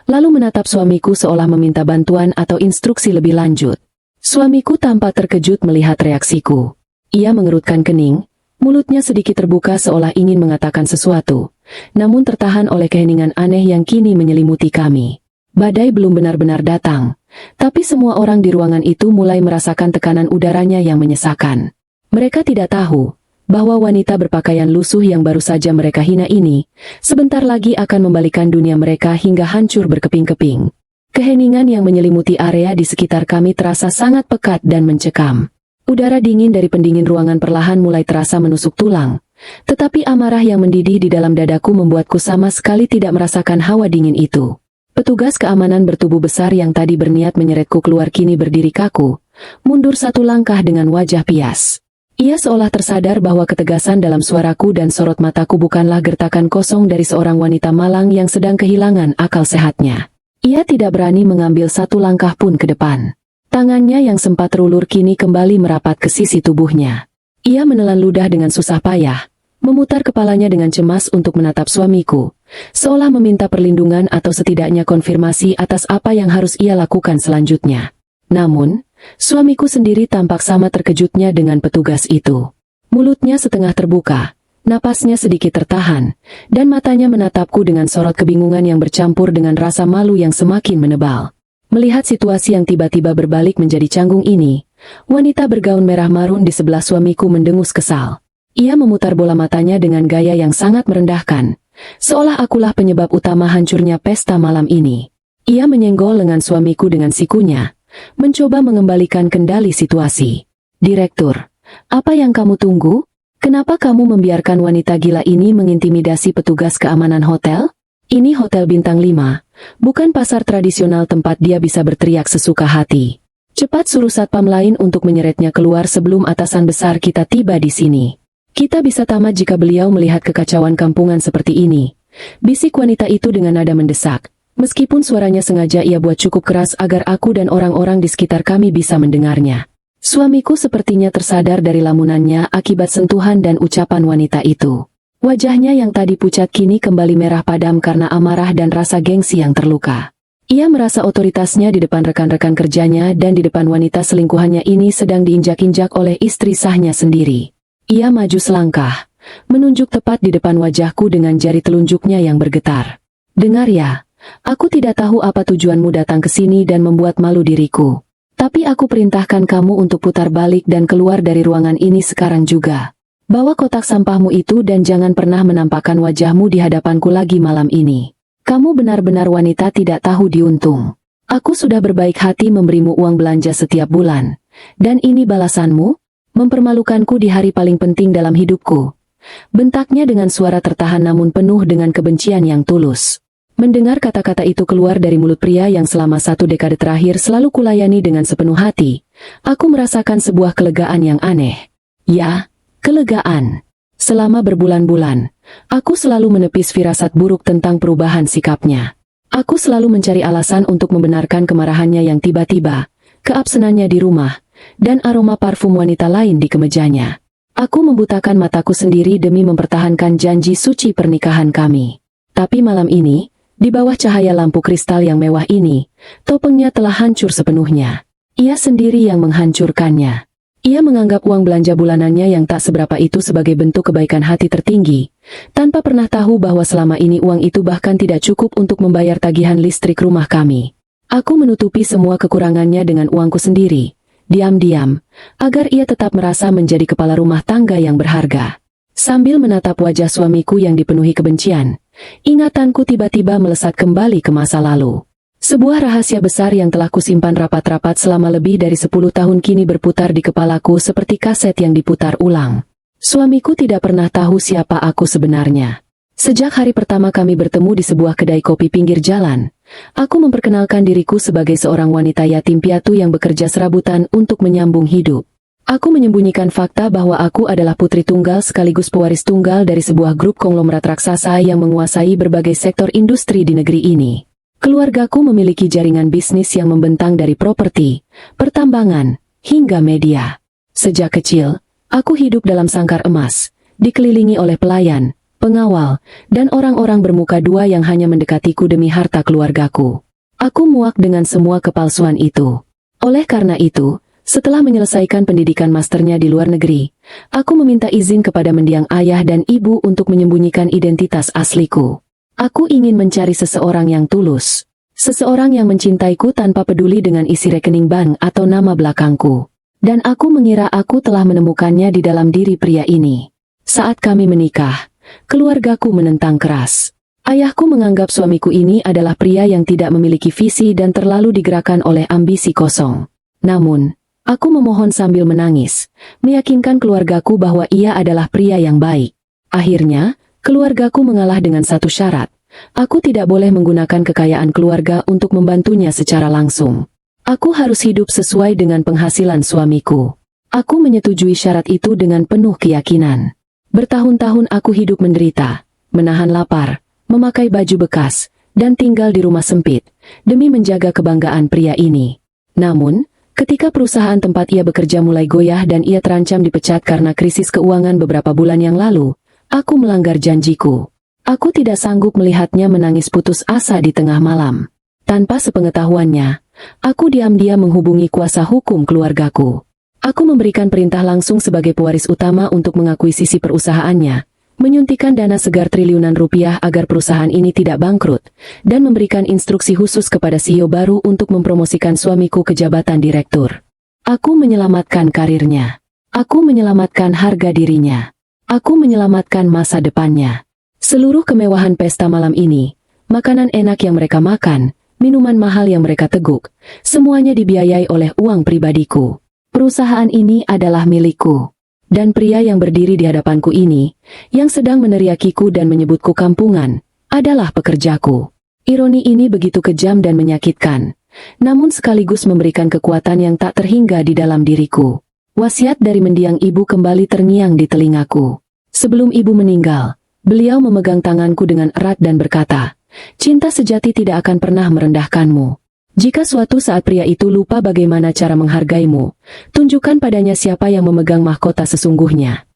lalu menatap suamiku seolah meminta bantuan atau instruksi lebih lanjut. Suamiku tampak terkejut melihat reaksiku. Ia mengerutkan kening, mulutnya sedikit terbuka seolah ingin mengatakan sesuatu, namun tertahan oleh keheningan aneh yang kini menyelimuti kami. Badai belum benar-benar datang, tapi semua orang di ruangan itu mulai merasakan tekanan udaranya yang menyesakan. Mereka tidak tahu bahwa wanita berpakaian lusuh yang baru saja mereka hina ini, sebentar lagi akan membalikan dunia mereka hingga hancur berkeping-keping. Keheningan yang menyelimuti area di sekitar kami terasa sangat pekat dan mencekam. Udara dingin dari pendingin ruangan perlahan mulai terasa menusuk tulang, tetapi amarah yang mendidih di dalam dadaku membuatku sama sekali tidak merasakan hawa dingin itu. Petugas keamanan bertubuh besar yang tadi berniat menyeretku keluar kini berdiri kaku, mundur satu langkah dengan wajah pias. Ia seolah tersadar bahwa ketegasan dalam suaraku dan sorot mataku bukanlah gertakan kosong dari seorang wanita malang yang sedang kehilangan akal sehatnya. Ia tidak berani mengambil satu langkah pun ke depan. Tangannya yang sempat terulur kini kembali merapat ke sisi tubuhnya. Ia menelan ludah dengan susah payah, memutar kepalanya dengan cemas untuk menatap suamiku, seolah meminta perlindungan atau setidaknya konfirmasi atas apa yang harus ia lakukan selanjutnya. Namun, suamiku sendiri tampak sama terkejutnya dengan petugas itu. Mulutnya setengah terbuka, napasnya sedikit tertahan, dan matanya menatapku dengan sorot kebingungan yang bercampur dengan rasa malu yang semakin menebal. Melihat situasi yang tiba-tiba berbalik menjadi canggung ini, wanita bergaun merah marun di sebelah suamiku mendengus kesal. Ia memutar bola matanya dengan gaya yang sangat merendahkan, seolah akulah penyebab utama hancurnya pesta malam ini. Ia menyenggol lengan suamiku dengan sikunya, mencoba mengembalikan kendali situasi. "Direktur, apa yang kamu tunggu? Kenapa kamu membiarkan wanita gila ini mengintimidasi petugas keamanan hotel? Ini hotel bintang 5, bukan pasar tradisional tempat dia bisa berteriak sesuka hati. Cepat suruh satpam lain untuk menyeretnya keluar sebelum atasan besar kita tiba di sini. Kita bisa tamat jika beliau melihat kekacauan kampungan seperti ini," bisik wanita itu dengan nada mendesak, meskipun suaranya sengaja ia buat cukup keras agar aku dan orang-orang di sekitar kami bisa mendengarnya. Suamiku sepertinya tersadar dari lamunannya akibat sentuhan dan ucapan wanita itu. Wajahnya yang tadi pucat kini kembali merah padam karena amarah dan rasa gengsi yang terluka. Ia merasa otoritasnya di depan rekan-rekan kerjanya dan di depan wanita selingkuhannya ini sedang diinjak-injak oleh istri sahnya sendiri. Ia maju selangkah, menunjuk tepat di depan wajahku dengan jari telunjuknya yang bergetar. "Dengar ya, aku tidak tahu apa tujuanmu datang ke sini dan membuat malu diriku. Tapi aku perintahkan kamu untuk putar balik dan keluar dari ruangan ini sekarang juga. Bawa kotak sampahmu itu dan jangan pernah menampakkan wajahmu di hadapanku lagi malam ini. Kamu benar-benar wanita tidak tahu diuntung. Aku sudah berbaik hati memberimu uang belanja setiap bulan. Dan ini balasanmu? Mempermalukanku di hari paling penting dalam hidupku." Bentaknya dengan suara tertahan namun penuh dengan kebencian yang tulus. Mendengar kata-kata itu keluar dari mulut pria yang selama 1 dekade terakhir selalu kulayani dengan sepenuh hati, aku merasakan sebuah kelegaan yang aneh. Ya, kelegaan. Selama berbulan-bulan, aku selalu menepis firasat buruk tentang perubahan sikapnya. Aku selalu mencari alasan untuk membenarkan kemarahannya yang tiba-tiba, keabsenannya di rumah, dan aroma parfum wanita lain di kemejanya. Aku membutakan mataku sendiri demi mempertahankan janji suci pernikahan kami. Tapi malam ini, di bawah cahaya lampu kristal yang mewah ini, topengnya telah hancur sepenuhnya. Ia sendiri yang menghancurkannya. Ia menganggap uang belanja bulanannya yang tak seberapa itu sebagai bentuk kebaikan hati tertinggi, tanpa pernah tahu bahwa selama ini uang itu bahkan tidak cukup untuk membayar tagihan listrik rumah kami. Aku menutupi semua kekurangannya dengan uangku sendiri, diam-diam, agar ia tetap merasa menjadi kepala rumah tangga yang berharga. Sambil menatap wajah suamiku yang dipenuhi kebencian, ingatanku tiba-tiba melesat kembali ke masa lalu. Sebuah rahasia besar yang telah kusimpan rapat-rapat selama lebih dari 10 tahun kini berputar di kepalaku seperti kaset yang diputar ulang. Suamiku tidak pernah tahu siapa aku sebenarnya. Sejak hari pertama kami bertemu di sebuah kedai kopi pinggir jalan, aku memperkenalkan diriku sebagai seorang wanita yatim piatu yang bekerja serabutan untuk menyambung hidup. Aku menyembunyikan fakta bahwa aku adalah putri tunggal sekaligus pewaris tunggal dari sebuah grup konglomerat raksasa yang menguasai berbagai sektor industri di negeri ini. Keluargaku memiliki jaringan bisnis yang membentang dari properti, pertambangan, hingga media. Sejak kecil, aku hidup dalam sangkar emas, dikelilingi oleh pelayan, pengawal, dan orang-orang bermuka dua yang hanya mendekatiku demi harta keluargaku. Aku muak dengan semua kepalsuan itu. Oleh karena itu, Setelah menyelesaikan pendidikan masternya di luar negeri, aku meminta izin kepada mendiang ayah dan ibu untuk menyembunyikan identitas asliku. Aku ingin mencari seseorang yang tulus. Seseorang yang mencintaiku tanpa peduli dengan isi rekening bank atau nama belakangku. Dan aku mengira aku telah menemukannya di dalam diri pria ini. Saat kami menikah, keluargaku menentang keras. Ayahku menganggap suamiku ini adalah pria yang tidak memiliki visi dan terlalu digerakkan oleh ambisi kosong. Namun, aku memohon sambil menangis, meyakinkan keluargaku bahwa ia adalah pria yang baik. Akhirnya, keluargaku mengalah dengan satu syarat. Aku tidak boleh menggunakan kekayaan keluarga untuk membantunya secara langsung. Aku harus hidup sesuai dengan penghasilan suamiku. Aku menyetujui syarat itu dengan penuh keyakinan. Bertahun-tahun aku hidup menderita, menahan lapar, memakai baju bekas, dan tinggal di rumah sempit, demi menjaga kebanggaan pria ini. Namun, ketika perusahaan tempat ia bekerja mulai goyah dan ia terancam dipecat karena krisis keuangan beberapa bulan yang lalu, aku melanggar janjiku. Aku tidak sanggup melihatnya menangis putus asa di tengah malam. Tanpa sepengetahuannya, aku diam-diam menghubungi kuasa hukum keluargaku. Aku memberikan perintah langsung sebagai pewaris utama untuk mengakuisisi perusahaannya, menyuntikkan dana segar triliunan rupiah agar perusahaan ini tidak bangkrut, dan memberikan instruksi khusus kepada CEO baru untuk mempromosikan suamiku ke jabatan direktur. Aku menyelamatkan karirnya. Aku menyelamatkan harga dirinya. Aku menyelamatkan masa depannya. Seluruh kemewahan pesta malam ini, makanan enak yang mereka makan, minuman mahal yang mereka teguk, semuanya dibiayai oleh uang pribadiku. Perusahaan ini adalah milikku. Dan pria yang berdiri di hadapanku ini, yang sedang meneriakiku dan menyebutku kampungan, adalah pekerjaku. Ironi ini begitu kejam dan menyakitkan, namun sekaligus memberikan kekuatan yang tak terhingga di dalam diriku. Wasiat dari mendiang ibu kembali terngiang di telingaku. Sebelum ibu meninggal, beliau memegang tanganku dengan erat dan berkata, "Cinta sejati tidak akan pernah merendahkanmu. Jika suatu saat pria itu lupa bagaimana cara menghargaimu, tunjukkan padanya siapa yang memegang mahkota sesungguhnya."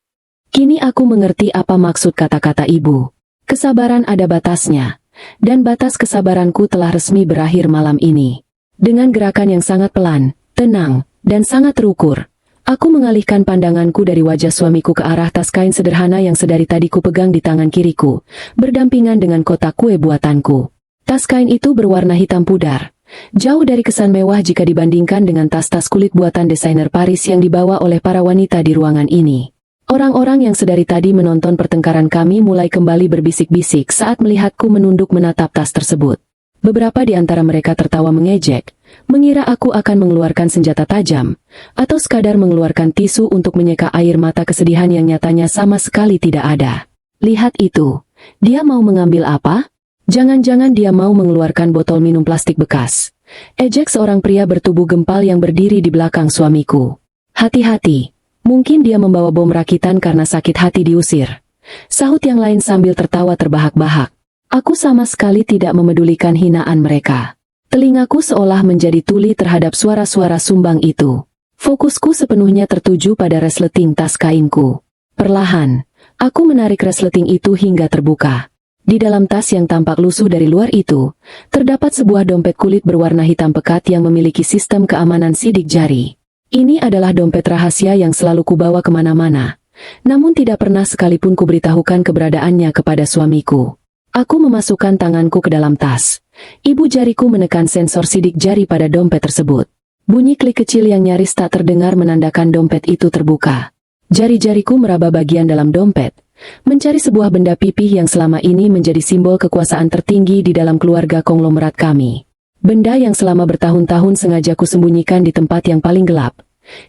Kini aku mengerti apa maksud kata-kata ibu. Kesabaran ada batasnya, dan batas kesabaranku telah resmi berakhir malam ini. Dengan gerakan yang sangat pelan, tenang, dan sangat terukur, aku mengalihkan pandanganku dari wajah suamiku ke arah tas kain sederhana yang sedari tadi ku pegang di tangan kiriku, berdampingan dengan kotak kue buatanku. Tas kain itu berwarna hitam pudar. Jauh dari kesan mewah jika dibandingkan dengan tas-tas kulit buatan desainer Paris yang dibawa oleh para wanita di ruangan ini. Orang-orang yang sedari tadi menonton pertengkaran kami mulai kembali berbisik-bisik saat melihatku menunduk menatap tas tersebut. Beberapa di antara mereka tertawa mengejek, mengira aku akan mengeluarkan senjata tajam, atau sekadar mengeluarkan tisu untuk menyeka air mata kesedihan yang nyatanya sama sekali tidak ada. Lihat itu, dia mau mengambil apa? Jangan-jangan dia mau mengeluarkan botol minum plastik bekas. Ejek seorang pria bertubuh gempal yang berdiri di belakang suamiku. Hati-hati, mungkin dia membawa bom rakitan karena sakit hati diusir. Sahut yang lain sambil tertawa terbahak-bahak. Aku sama sekali tidak memedulikan hinaan mereka. Telingaku seolah menjadi tuli terhadap suara-suara sumbang itu. Fokusku sepenuhnya tertuju pada resleting tas kainku. Perlahan, aku menarik resleting itu hingga terbuka. Di dalam tas yang tampak lusuh dari luar itu, terdapat sebuah dompet kulit berwarna hitam pekat yang memiliki sistem keamanan sidik jari. Ini adalah dompet rahasia yang selalu kubawa kemana-mana, namun tidak pernah sekalipun kuberitahukan keberadaannya kepada suamiku. Aku memasukkan tanganku ke dalam tas. Ibu jariku menekan sensor sidik jari pada dompet tersebut. Bunyi klik kecil yang nyaris tak terdengar menandakan dompet itu terbuka. Jari-jariku meraba bagian dalam dompet, mencari sebuah benda pipih yang selama ini menjadi simbol kekuasaan tertinggi di dalam keluarga konglomerat kami. Benda yang selama bertahun-tahun sengaja kusembunyikan di tempat yang paling gelap,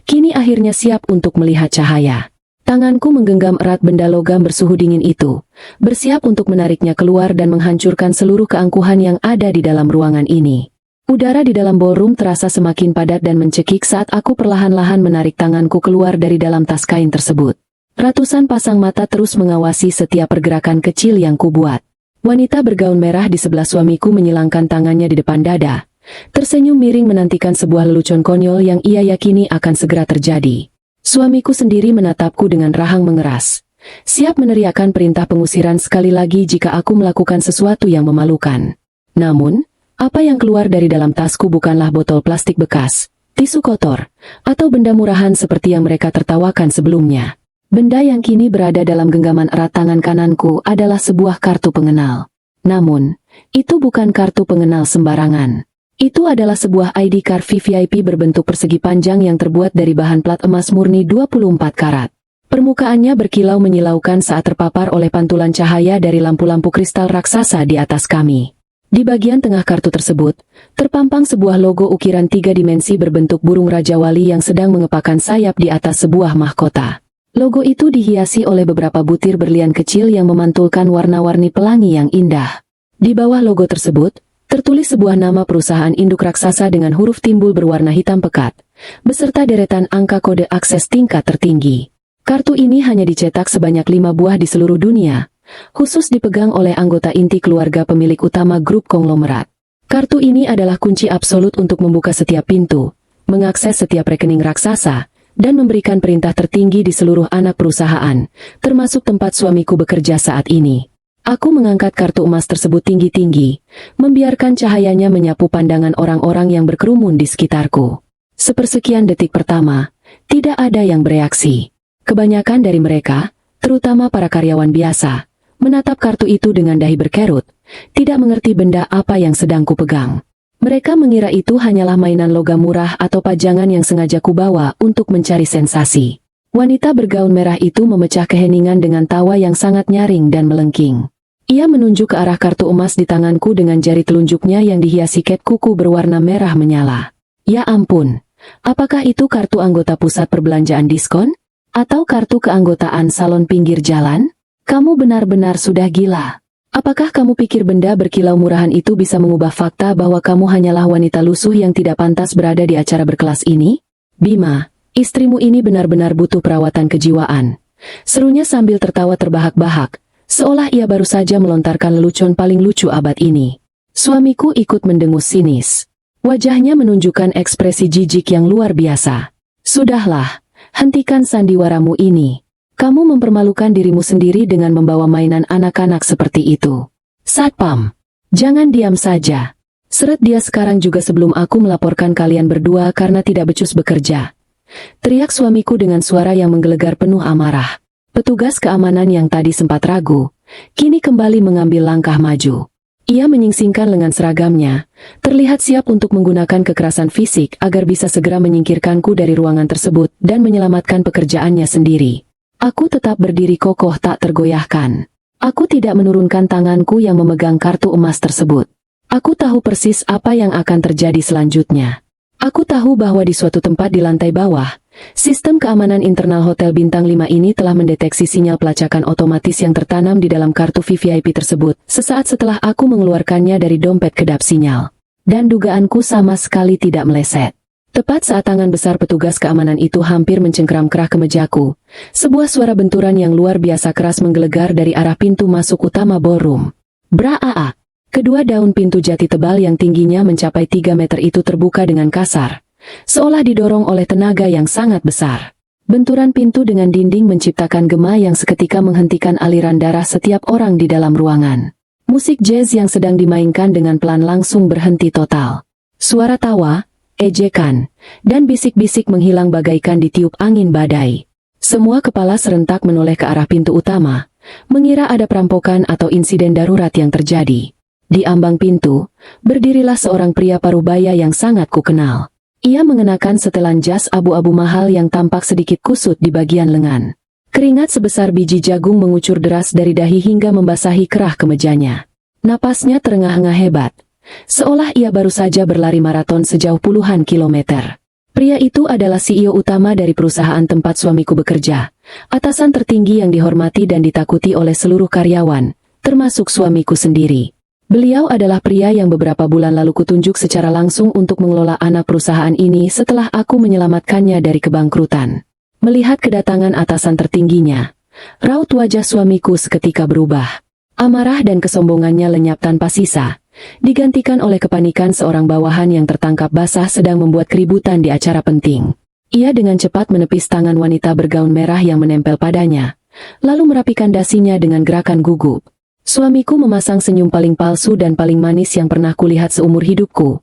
kini akhirnya siap untuk melihat cahaya. Tanganku menggenggam erat benda logam bersuhu dingin itu, bersiap untuk menariknya keluar dan menghancurkan seluruh keangkuhan yang ada di dalam ruangan ini. Udara di dalam ballroom terasa semakin padat dan mencekik saat aku perlahan-lahan menarik tanganku keluar dari dalam tas kain tersebut. Ratusan pasang mata terus mengawasi setiap pergerakan kecil yang kubuat. Wanita bergaun merah di sebelah suamiku menyilangkan tangannya di depan dada, tersenyum miring menantikan sebuah lelucon konyol yang ia yakini akan segera terjadi. Suamiku sendiri menatapku dengan rahang mengeras, siap meneriakkan perintah pengusiran sekali lagi jika aku melakukan sesuatu yang memalukan. Namun, apa yang keluar dari dalam tasku bukanlah botol plastik bekas, tisu kotor, atau benda murahan seperti yang mereka tertawakan sebelumnya. Benda yang kini berada dalam genggaman erat tangan kananku adalah sebuah kartu pengenal. Namun, itu bukan kartu pengenal sembarangan. Itu adalah sebuah ID card VVIP berbentuk persegi panjang yang terbuat dari bahan plat emas murni 24 karat. Permukaannya berkilau menyilaukan saat terpapar oleh pantulan cahaya dari lampu-lampu kristal raksasa di atas kami. Di bagian tengah kartu tersebut, terpampang sebuah logo ukiran 3 dimensi berbentuk burung Raja Wali yang sedang mengepakkan sayap di atas sebuah mahkota. Logo itu dihiasi oleh beberapa butir berlian kecil yang memantulkan warna-warni pelangi yang indah. Di bawah logo tersebut, tertulis sebuah nama perusahaan induk raksasa dengan huruf timbul berwarna hitam pekat, beserta deretan angka kode akses tingkat tertinggi. Kartu ini hanya dicetak sebanyak 5 buah di seluruh dunia, khusus dipegang oleh anggota inti keluarga pemilik utama grup konglomerat. Kartu ini adalah kunci absolut untuk membuka setiap pintu, mengakses setiap rekening raksasa, dan memberikan perintah tertinggi di seluruh anak perusahaan, termasuk tempat suamiku bekerja saat ini. Aku mengangkat kartu emas tersebut tinggi-tinggi, membiarkan cahayanya menyapu pandangan orang-orang yang berkerumun di sekitarku. Sepersekian detik pertama, tidak ada yang bereaksi. Kebanyakan dari mereka, terutama para karyawan biasa, menatap kartu itu dengan dahi berkerut, tidak mengerti benda apa yang sedang kupegang. Mereka mengira itu hanyalah mainan logam murah atau pajangan yang sengaja kubawa untuk mencari sensasi. Wanita bergaun merah itu memecah keheningan dengan tawa yang sangat nyaring dan melengking. Ia menunjuk ke arah kartu emas di tanganku dengan jari telunjuknya yang dihiasi cat kuku berwarna merah menyala. Ya ampun, apakah itu kartu anggota pusat perbelanjaan diskon? Atau kartu keanggotaan salon pinggir jalan? Kamu benar-benar sudah gila. Apakah kamu pikir benda berkilau murahan itu bisa mengubah fakta bahwa kamu hanyalah wanita lusuh yang tidak pantas berada di acara berkelas ini? Bima, istrimu ini benar-benar butuh perawatan kejiwaan. Serunya sambil tertawa terbahak-bahak, seolah ia baru saja melontarkan lelucon paling lucu abad ini. Suamiku ikut mendengus sinis. Wajahnya menunjukkan ekspresi jijik yang luar biasa. Sudahlah, hentikan sandiwaramu ini. Kamu mempermalukan dirimu sendiri dengan membawa mainan anak-anak seperti itu. Satpam, jangan diam saja. Seret dia sekarang juga sebelum aku melaporkan kalian berdua karena tidak becus bekerja. Teriak suamiku dengan suara yang menggelegar penuh amarah. Petugas keamanan yang tadi sempat ragu, kini kembali mengambil langkah maju. Ia menyingsingkan lengan seragamnya, terlihat siap untuk menggunakan kekerasan fisik agar bisa segera menyingkirkanku dari ruangan tersebut dan menyelamatkan pekerjaannya sendiri. Aku tetap berdiri kokoh tak tergoyahkan. Aku tidak menurunkan tanganku yang memegang kartu emas tersebut. Aku tahu persis apa yang akan terjadi selanjutnya. Aku tahu bahwa di suatu tempat di lantai bawah, sistem keamanan internal Hotel Bintang 5 ini telah mendeteksi sinyal pelacakan otomatis yang tertanam di dalam kartu VVIP tersebut, sesaat setelah aku mengeluarkannya dari dompet kedap sinyal. Dan dugaanku sama sekali tidak meleset. Tepat saat tangan besar petugas keamanan itu hampir mencengkeram kerah kemejaku, sebuah suara benturan yang luar biasa keras menggelegar dari arah pintu masuk utama ballroom. Braa! Kedua daun pintu jati tebal yang tingginya mencapai 3 meter itu terbuka dengan kasar, seolah didorong oleh tenaga yang sangat besar. Benturan pintu dengan dinding menciptakan gema yang seketika menghentikan aliran darah setiap orang di dalam ruangan. Musik jazz yang sedang dimainkan dengan pelan langsung berhenti total. Suara tawa, ejekan, dan bisik-bisik menghilang bagaikan ditiup angin badai. Semua kepala serentak menoleh ke arah pintu utama, mengira ada perampokan atau insiden darurat yang terjadi. Di ambang pintu, berdirilah seorang pria parubaya yang sangat kukenal. Ia mengenakan setelan jas abu-abu mahal yang tampak sedikit kusut di bagian lengan. Keringat sebesar biji jagung mengucur deras dari dahi hingga membasahi kerah kemejanya. Napasnya terengah-engah hebat, seolah ia baru saja berlari maraton sejauh puluhan kilometer. Pria itu adalah CEO utama dari perusahaan tempat suamiku bekerja, atasan tertinggi yang dihormati dan ditakuti oleh seluruh karyawan, termasuk suamiku sendiri. Beliau adalah pria yang beberapa bulan lalu kutunjuk secara langsung untuk mengelola anak perusahaan ini setelah aku menyelamatkannya dari kebangkrutan. Melihat kedatangan atasan tertingginya, raut wajah suamiku seketika berubah. Amarah dan kesombongannya lenyap tanpa sisa, digantikan oleh kepanikan seorang bawahan yang tertangkap basah sedang membuat keributan di acara penting. Ia dengan cepat menepis tangan wanita bergaun merah yang menempel padanya, lalu merapikan dasinya dengan gerakan gugup. Suamiku memasang senyum paling palsu dan paling manis yang pernah kulihat seumur hidupku,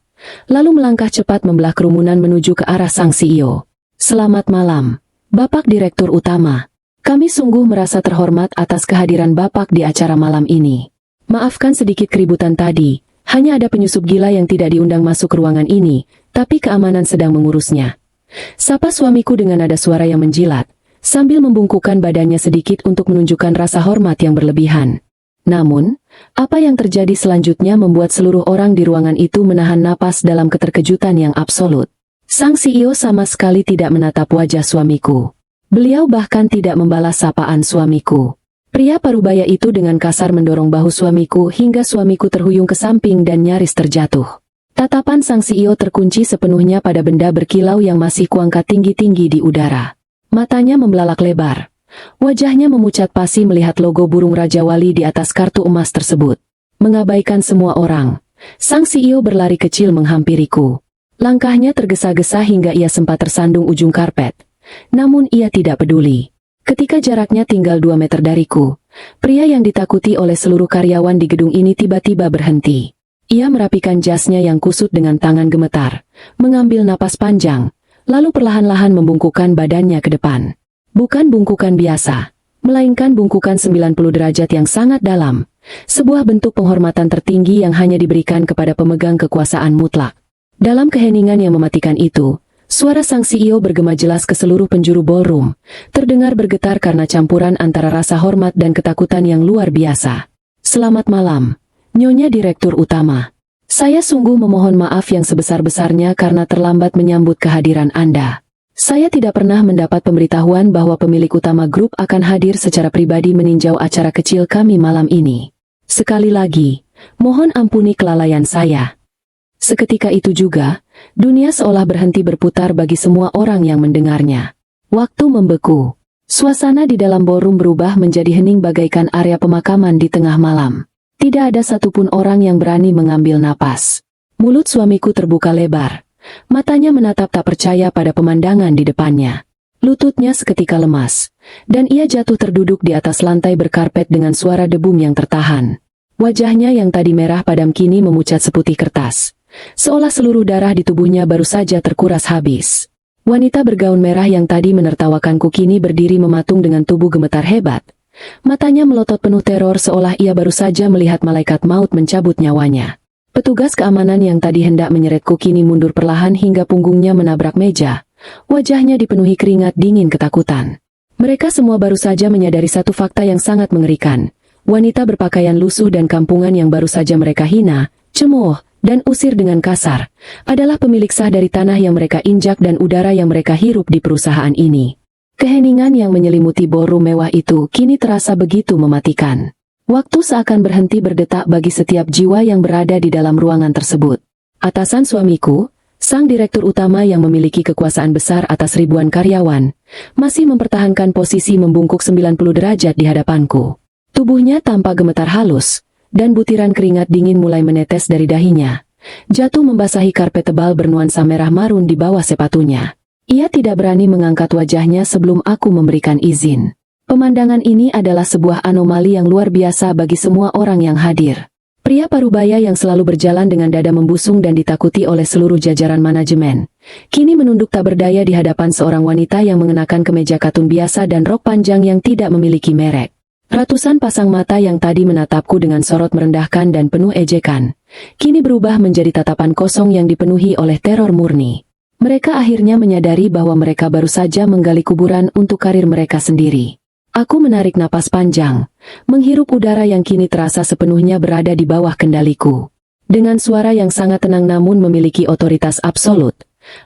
lalu melangkah cepat membelah kerumunan menuju ke arah sang CEO. "Selamat malam, Bapak Direktur Utama. Kami sungguh merasa terhormat atas kehadiran Bapak di acara malam ini. Maafkan sedikit keributan tadi, hanya ada penyusup gila yang tidak diundang masuk ke ruangan ini, tapi keamanan sedang mengurusnya," sapa suamiku dengan nada suara yang menjilat, sambil membungkukkan badannya sedikit untuk menunjukkan rasa hormat yang berlebihan. Namun, apa yang terjadi selanjutnya membuat seluruh orang di ruangan itu menahan napas dalam keterkejutan yang absolut. Sang CEO sama sekali tidak menatap wajah suamiku. Beliau bahkan tidak membalas sapaan suamiku. Pria parubaya itu dengan kasar mendorong bahu suamiku hingga suamiku terhuyung ke samping dan nyaris terjatuh. Tatapan sang CEO terkunci sepenuhnya pada benda berkilau yang masih kuangkat tinggi-tinggi di udara. Matanya membelalak lebar. Wajahnya memucat pasi melihat logo burung Raja Wali di atas kartu emas tersebut. Mengabaikan semua orang, sang CEO berlari kecil menghampiriku. Langkahnya tergesa-gesa hingga ia sempat tersandung ujung karpet. Namun ia tidak peduli. Ketika jaraknya tinggal 2 meter dariku, pria yang ditakuti oleh seluruh karyawan di gedung ini tiba-tiba berhenti. Ia merapikan jasnya yang kusut dengan tangan gemetar, mengambil napas panjang, lalu perlahan-lahan membungkukkan badannya ke depan. Bukan bungkukan biasa, melainkan bungkukan 90 derajat yang sangat dalam, sebuah bentuk penghormatan tertinggi yang hanya diberikan kepada pemegang kekuasaan mutlak. Dalam keheningan yang mematikan itu, suara sang CEO bergema jelas ke seluruh penjuru ballroom, terdengar bergetar karena campuran antara rasa hormat dan ketakutan yang luar biasa. "Selamat malam, Nyonya Direktur Utama. Saya sungguh memohon maaf yang sebesar-besarnya karena terlambat menyambut kehadiran Anda. Saya tidak pernah mendapat pemberitahuan bahwa pemilik utama grup akan hadir secara pribadi meninjau acara kecil kami malam ini. Sekali lagi, mohon ampuni kelalaian saya." Seketika itu juga, dunia seolah berhenti berputar bagi semua orang yang mendengarnya. Waktu membeku. Suasana di dalam ballroom berubah menjadi hening bagaikan area pemakaman di tengah malam. Tidak ada satupun orang yang berani mengambil napas. Mulut suamiku terbuka lebar. Matanya menatap tak percaya pada pemandangan di depannya. Lututnya seketika lemas, dan ia jatuh terduduk di atas lantai berkarpet dengan suara debum yang tertahan. Wajahnya yang tadi merah padam kini memucat seputih kertas, seolah seluruh darah di tubuhnya baru saja terkuras habis. Wanita bergaun merah yang tadi menertawakanku kini berdiri mematung dengan tubuh gemetar hebat. Matanya melotot penuh teror seolah ia baru saja melihat malaikat maut mencabut nyawanya. Petugas keamanan yang tadi hendak menyeretku kini mundur perlahan hingga punggungnya menabrak meja. Wajahnya dipenuhi keringat dingin ketakutan. Mereka semua baru saja menyadari satu fakta yang sangat mengerikan. Wanita berpakaian lusuh dan kampungan yang baru saja mereka hina, cemooh, dan usir dengan kasar, adalah pemilik sah dari tanah yang mereka injak dan udara yang mereka hirup di perusahaan ini. Keheningan yang menyelimuti ballroom mewah itu kini terasa begitu mematikan. Waktu seakan berhenti berdetak bagi setiap jiwa yang berada di dalam ruangan tersebut. Atasan suamiku, sang direktur utama yang memiliki kekuasaan besar atas ribuan karyawan, masih mempertahankan posisi membungkuk 90 derajat di hadapanku. Tubuhnya tampak gemetar halus, dan butiran keringat dingin mulai menetes dari dahinya, jatuh membasahi karpet tebal bernuansa merah marun di bawah sepatunya. Ia tidak berani mengangkat wajahnya sebelum aku memberikan izin. Pemandangan ini adalah sebuah anomali yang luar biasa bagi semua orang yang hadir. Pria parubaya yang selalu berjalan dengan dada membusung dan ditakuti oleh seluruh jajaran manajemen, kini menunduk tak berdaya di hadapan seorang wanita yang mengenakan kemeja katun biasa dan rok panjang yang tidak memiliki merek. Ratusan pasang mata yang tadi menatapku dengan sorot merendahkan dan penuh ejekan, kini berubah menjadi tatapan kosong yang dipenuhi oleh teror murni. Mereka akhirnya menyadari bahwa mereka baru saja menggali kuburan untuk karir mereka sendiri. Aku menarik napas panjang, menghirup udara yang kini terasa sepenuhnya berada di bawah kendaliku. Dengan suara yang sangat tenang namun memiliki otoritas absolut,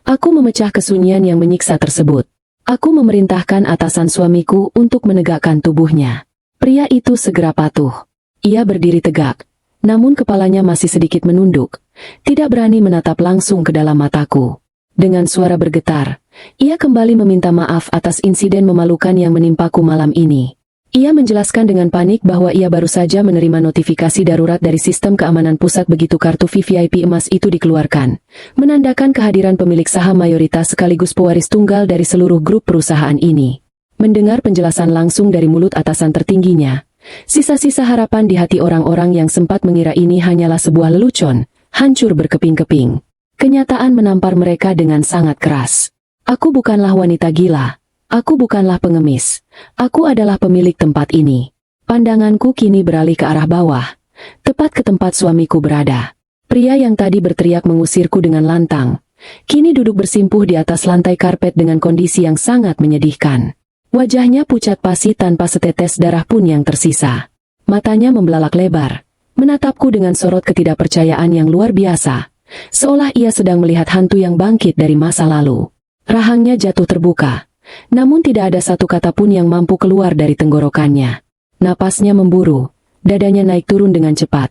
aku memecah kesunyian yang menyiksa tersebut. Aku memerintahkan atasan suamiku untuk menegakkan tubuhnya. Pria itu segera patuh. Ia berdiri tegak, namun kepalanya masih sedikit menunduk, tidak berani menatap langsung ke dalam mataku. Dengan suara bergetar, ia kembali meminta maaf atas insiden memalukan yang menimpaku malam ini. Ia menjelaskan dengan panik bahwa ia baru saja menerima notifikasi darurat dari sistem keamanan pusat begitu kartu VVIP emas itu dikeluarkan, menandakan kehadiran pemilik saham mayoritas sekaligus pewaris tunggal dari seluruh grup perusahaan ini. Mendengar penjelasan langsung dari mulut atasan tertingginya, sisa-sisa harapan di hati orang-orang yang sempat mengira ini hanyalah sebuah lelucon, hancur berkeping-keping. Kenyataan menampar mereka dengan sangat keras. Aku bukanlah wanita gila. Aku bukanlah pengemis. Aku adalah pemilik tempat ini. Pandanganku kini beralih ke arah bawah, tepat ke tempat suamiku berada. Pria yang tadi berteriak mengusirku dengan lantang, kini duduk bersimpuh di atas lantai karpet dengan kondisi yang sangat menyedihkan. Wajahnya pucat pasi tanpa setetes darah pun yang tersisa. Matanya membelalak lebar, menatapku dengan sorot ketidakpercayaan yang luar biasa. Seolah ia sedang melihat hantu yang bangkit dari masa lalu. Rahangnya jatuh terbuka, namun tidak ada satu kata pun yang mampu keluar dari tenggorokannya. Napasnya memburu, dadanya naik turun dengan cepat,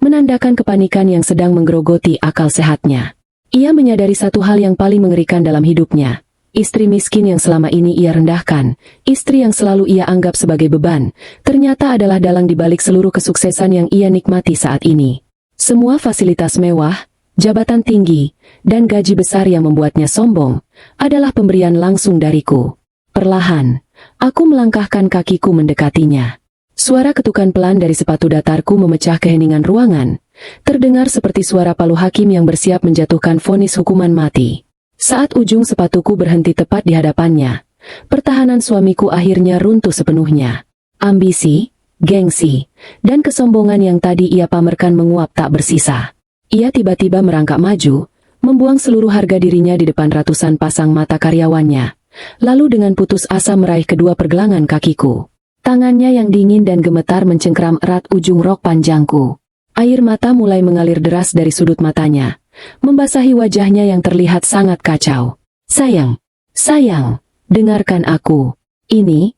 menandakan kepanikan yang sedang menggerogoti akal sehatnya. Ia menyadari satu hal yang paling mengerikan dalam hidupnya. Istri miskin yang selama ini ia rendahkan, istri yang selalu ia anggap sebagai beban, ternyata adalah dalang di balik seluruh kesuksesan yang ia nikmati saat ini. Semua fasilitas mewah, jabatan tinggi, dan gaji besar yang membuatnya sombong, adalah pemberian langsung dariku. Perlahan, aku melangkahkan kakiku mendekatinya. Suara ketukan pelan dari sepatu datarku memecah keheningan ruangan, terdengar seperti suara palu hakim yang bersiap menjatuhkan vonis hukuman mati. Saat ujung sepatuku berhenti tepat di hadapannya, pertahanan suamiku akhirnya runtuh sepenuhnya. Ambisi, gengsi, dan kesombongan yang tadi ia pamerkan menguap tak bersisa. Ia tiba-tiba merangkak maju, membuang seluruh harga dirinya di depan ratusan pasang mata karyawannya, lalu dengan putus asa meraih kedua pergelangan kakiku. Tangannya yang dingin dan gemetar mencengkram erat ujung rok panjangku. Air mata mulai mengalir deras dari sudut matanya, membasahi wajahnya yang terlihat sangat kacau. Sayang, dengarkan aku. Ini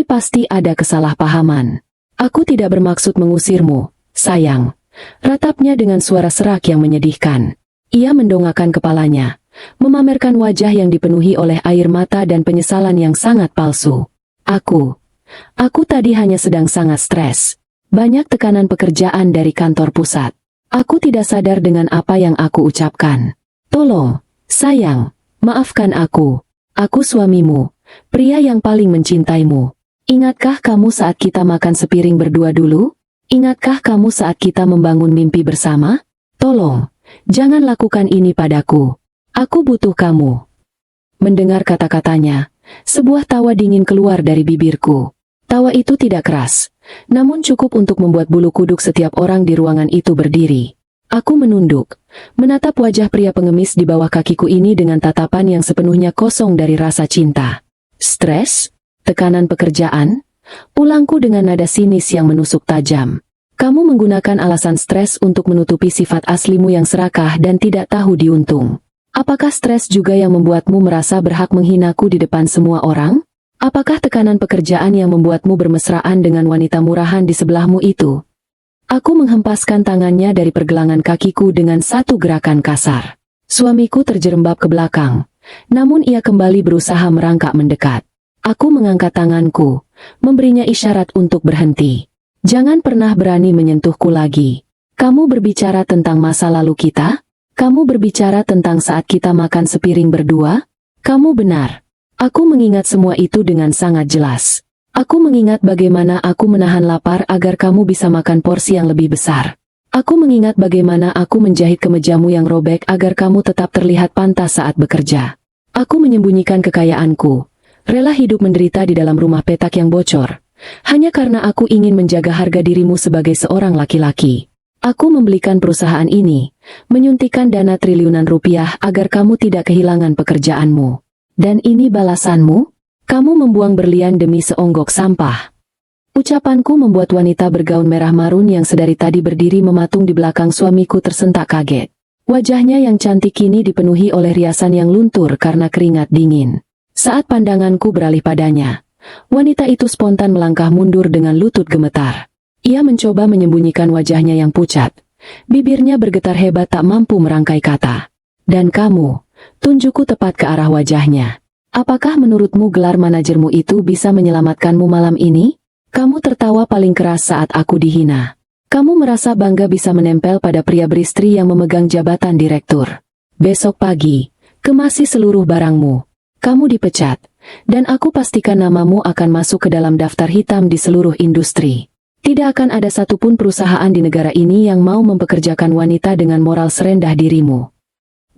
pasti ada kesalahpahaman. Aku tidak bermaksud mengusirmu, sayang. Ratapnya dengan suara serak yang menyedihkan. Ia mendongakkan kepalanya, memamerkan wajah yang dipenuhi oleh air mata dan penyesalan yang sangat palsu. Aku tadi hanya sedang sangat stres. Banyak tekanan pekerjaan dari kantor pusat. Aku tidak sadar dengan apa yang aku ucapkan. Tolong, sayang, maafkan aku. Aku suamimu, pria yang paling mencintaimu. Ingatkah kamu saat kita makan sepiring berdua dulu? Ingatkah kamu saat kita membangun mimpi bersama? Tolong, jangan lakukan ini padaku. Aku butuh kamu. Mendengar kata-katanya, sebuah tawa dingin keluar dari bibirku. Tawa itu tidak keras, namun cukup untuk membuat bulu kuduk setiap orang di ruangan itu berdiri. Aku menunduk, menatap wajah pria pengemis di bawah kakiku ini dengan tatapan yang sepenuhnya kosong dari rasa cinta. Stres? Tekanan pekerjaan? Ulangku dengan nada sinis yang menusuk tajam. Kamu menggunakan alasan stres untuk menutupi sifat aslimu yang serakah dan tidak tahu diuntung. Apakah stres juga yang membuatmu merasa berhak menghinaku di depan semua orang? Apakah tekanan pekerjaan yang membuatmu bermesraan dengan wanita murahan di sebelahmu itu? Aku menghempaskan tangannya dari pergelangan kakiku dengan satu gerakan kasar. Suamiku terjerembab ke belakang, namun ia kembali berusaha merangkak mendekat. Aku mengangkat tanganku, memberinya isyarat untuk berhenti. Jangan pernah berani menyentuhku lagi. Kamu berbicara tentang masa lalu kita? Kamu berbicara tentang saat kita makan sepiring berdua? Kamu benar. Aku mengingat semua itu dengan sangat jelas. Aku mengingat bagaimana aku menahan lapar agar kamu bisa makan porsi yang lebih besar. Aku mengingat bagaimana aku menjahit kemejamu yang robek agar kamu tetap terlihat pantas saat bekerja. Aku menyembunyikan kekayaanku, rela hidup menderita di dalam rumah petak yang bocor, hanya karena aku ingin menjaga harga dirimu sebagai seorang laki-laki. Aku membelikan perusahaan ini, menyuntikkan dana triliunan rupiah agar kamu tidak kehilangan pekerjaanmu. Dan ini balasanmu? Kamu membuang berlian demi seonggok sampah. Ucapanku membuat wanita bergaun merah marun yang sedari tadi berdiri mematung di belakang suamiku tersentak kaget. Wajahnya yang cantik kini dipenuhi oleh riasan yang luntur karena keringat dingin. Saat pandanganku beralih padanya, wanita itu spontan melangkah mundur dengan lutut gemetar. Ia mencoba menyembunyikan wajahnya yang pucat. Bibirnya bergetar hebat tak mampu merangkai kata. Dan kamu, tunjukku tepat ke arah wajahnya. Apakah menurutmu gelar manajermu itu bisa menyelamatkanmu malam ini? Kamu tertawa paling keras saat aku dihina. Kamu merasa bangga bisa menempel pada pria beristri yang memegang jabatan direktur. Besok pagi, kemasi seluruh barangmu. Kamu dipecat, dan aku pastikan namamu akan masuk ke dalam daftar hitam di seluruh industri. Tidak akan ada satupun perusahaan di negara ini yang mau mempekerjakan wanita dengan moral serendah dirimu.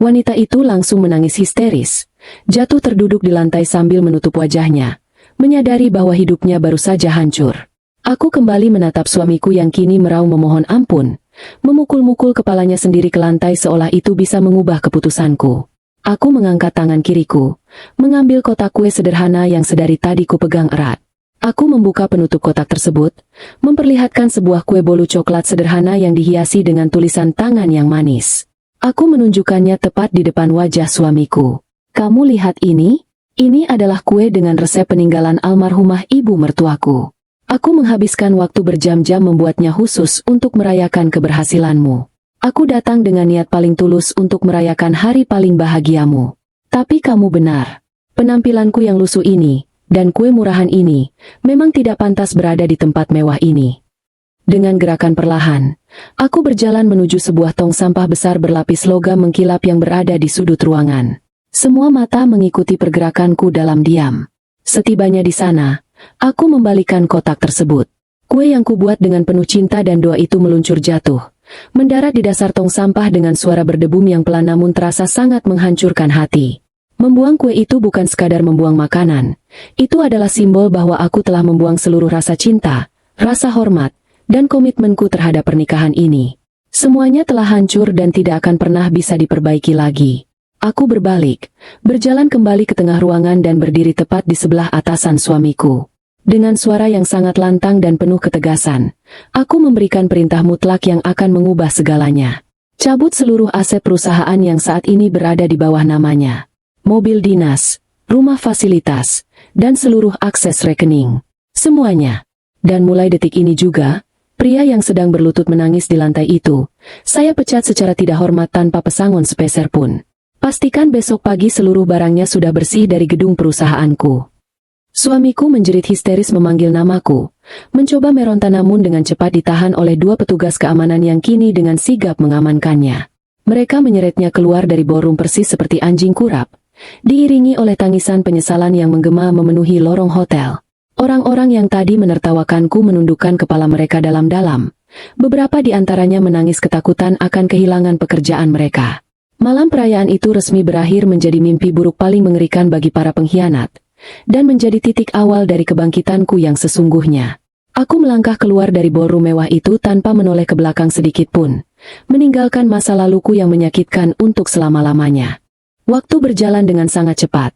Wanita itu langsung menangis histeris, jatuh terduduk di lantai sambil menutup wajahnya, menyadari bahwa hidupnya baru saja hancur. Aku kembali menatap suamiku yang kini meraung memohon ampun, memukul-mukul kepalanya sendiri ke lantai seolah itu bisa mengubah keputusanku. Aku mengangkat tangan kiriku, mengambil kotak kue sederhana yang sedari tadi ku pegang erat. Aku membuka penutup kotak tersebut, memperlihatkan sebuah kue bolu coklat sederhana yang dihiasi dengan tulisan tangan yang manis. Aku menunjukkannya tepat di depan wajah suamiku. Kamu lihat ini? Ini adalah kue dengan resep peninggalan almarhumah ibu mertuaku. Aku menghabiskan waktu berjam-jam membuatnya khusus untuk merayakan keberhasilanmu. Aku datang dengan niat paling tulus untuk merayakan hari paling bahagiamu. Tapi kamu benar. Penampilanku yang lusuh ini, dan kue murahan ini, memang tidak pantas berada di tempat mewah ini. Dengan gerakan perlahan, aku berjalan menuju sebuah tong sampah besar berlapis logam mengkilap yang berada di sudut ruangan. Semua mata mengikuti pergerakanku dalam diam. Setibanya di sana, aku membalikan kotak tersebut. Kue yang kubuat dengan penuh cinta dan doa itu meluncur jatuh, mendarat di dasar tong sampah dengan suara berdebum yang pelan namun terasa sangat menghancurkan hati. Membuang kue itu bukan sekadar membuang makanan. Itu adalah simbol bahwa aku telah membuang seluruh rasa cinta, rasa hormat, dan komitmenku terhadap pernikahan ini. Semuanya telah hancur dan tidak akan pernah bisa diperbaiki lagi. Aku berbalik, berjalan kembali ke tengah ruangan dan berdiri tepat di sebelah atasan suamiku. Dengan suara yang sangat lantang dan penuh ketegasan, aku memberikan perintah mutlak yang akan mengubah segalanya. Cabut seluruh aset perusahaan yang saat ini berada di bawah namanya. Mobil dinas, rumah fasilitas, dan seluruh akses rekening. Semuanya. Dan mulai detik ini juga, pria yang sedang berlutut menangis di lantai itu, saya pecat secara tidak hormat tanpa pesangon sepeser pun. Pastikan besok pagi seluruh barangnya sudah bersih dari gedung perusahaanku. Suamiku menjerit histeris memanggil namaku, mencoba meronta namun dengan cepat ditahan oleh dua petugas keamanan yang kini dengan sigap mengamankannya. Mereka menyeretnya keluar dari ballroom persis seperti anjing kurap, diiringi oleh tangisan penyesalan yang menggema memenuhi lorong hotel. Orang-orang yang tadi menertawakanku menundukkan kepala mereka dalam-dalam. Beberapa di antaranya menangis ketakutan akan kehilangan pekerjaan mereka. Malam perayaan itu resmi berakhir menjadi mimpi buruk paling mengerikan bagi para pengkhianat, dan menjadi titik awal dari kebangkitanku yang sesungguhnya. Aku melangkah keluar dari ballroom mewah itu tanpa menoleh ke belakang sedikit pun, meninggalkan masa laluku yang menyakitkan untuk selama-lamanya. Waktu berjalan dengan sangat cepat,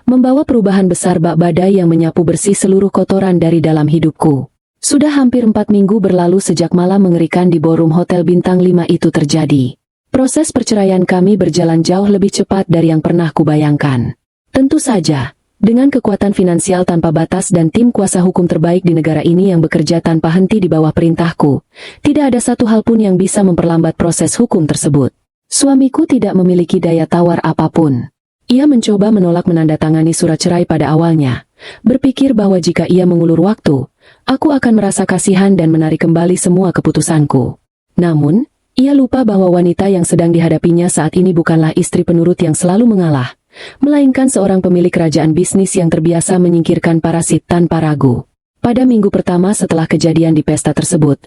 membawa perubahan besar bak badai yang menyapu bersih seluruh kotoran dari dalam hidupku. Sudah hampir 4 minggu berlalu sejak malam mengerikan di ballroom Hotel Bintang 5 itu terjadi. Proses perceraian kami berjalan jauh lebih cepat dari yang pernah kubayangkan. Tentu saja, dengan kekuatan finansial tanpa batas dan tim kuasa hukum terbaik di negara ini yang bekerja tanpa henti di bawah perintahku, tidak ada satu hal pun yang bisa memperlambat proses hukum tersebut. Suamiku tidak memiliki daya tawar apapun. Ia mencoba menolak menandatangani surat cerai pada awalnya, berpikir bahwa jika ia mengulur waktu, aku akan merasa kasihan dan menarik kembali semua keputusanku. Namun, ia lupa bahwa wanita yang sedang dihadapinya saat ini bukanlah istri penurut yang selalu mengalah, melainkan seorang pemilik kerajaan bisnis yang terbiasa menyingkirkan parasit tanpa ragu. Pada minggu pertama setelah kejadian di pesta tersebut,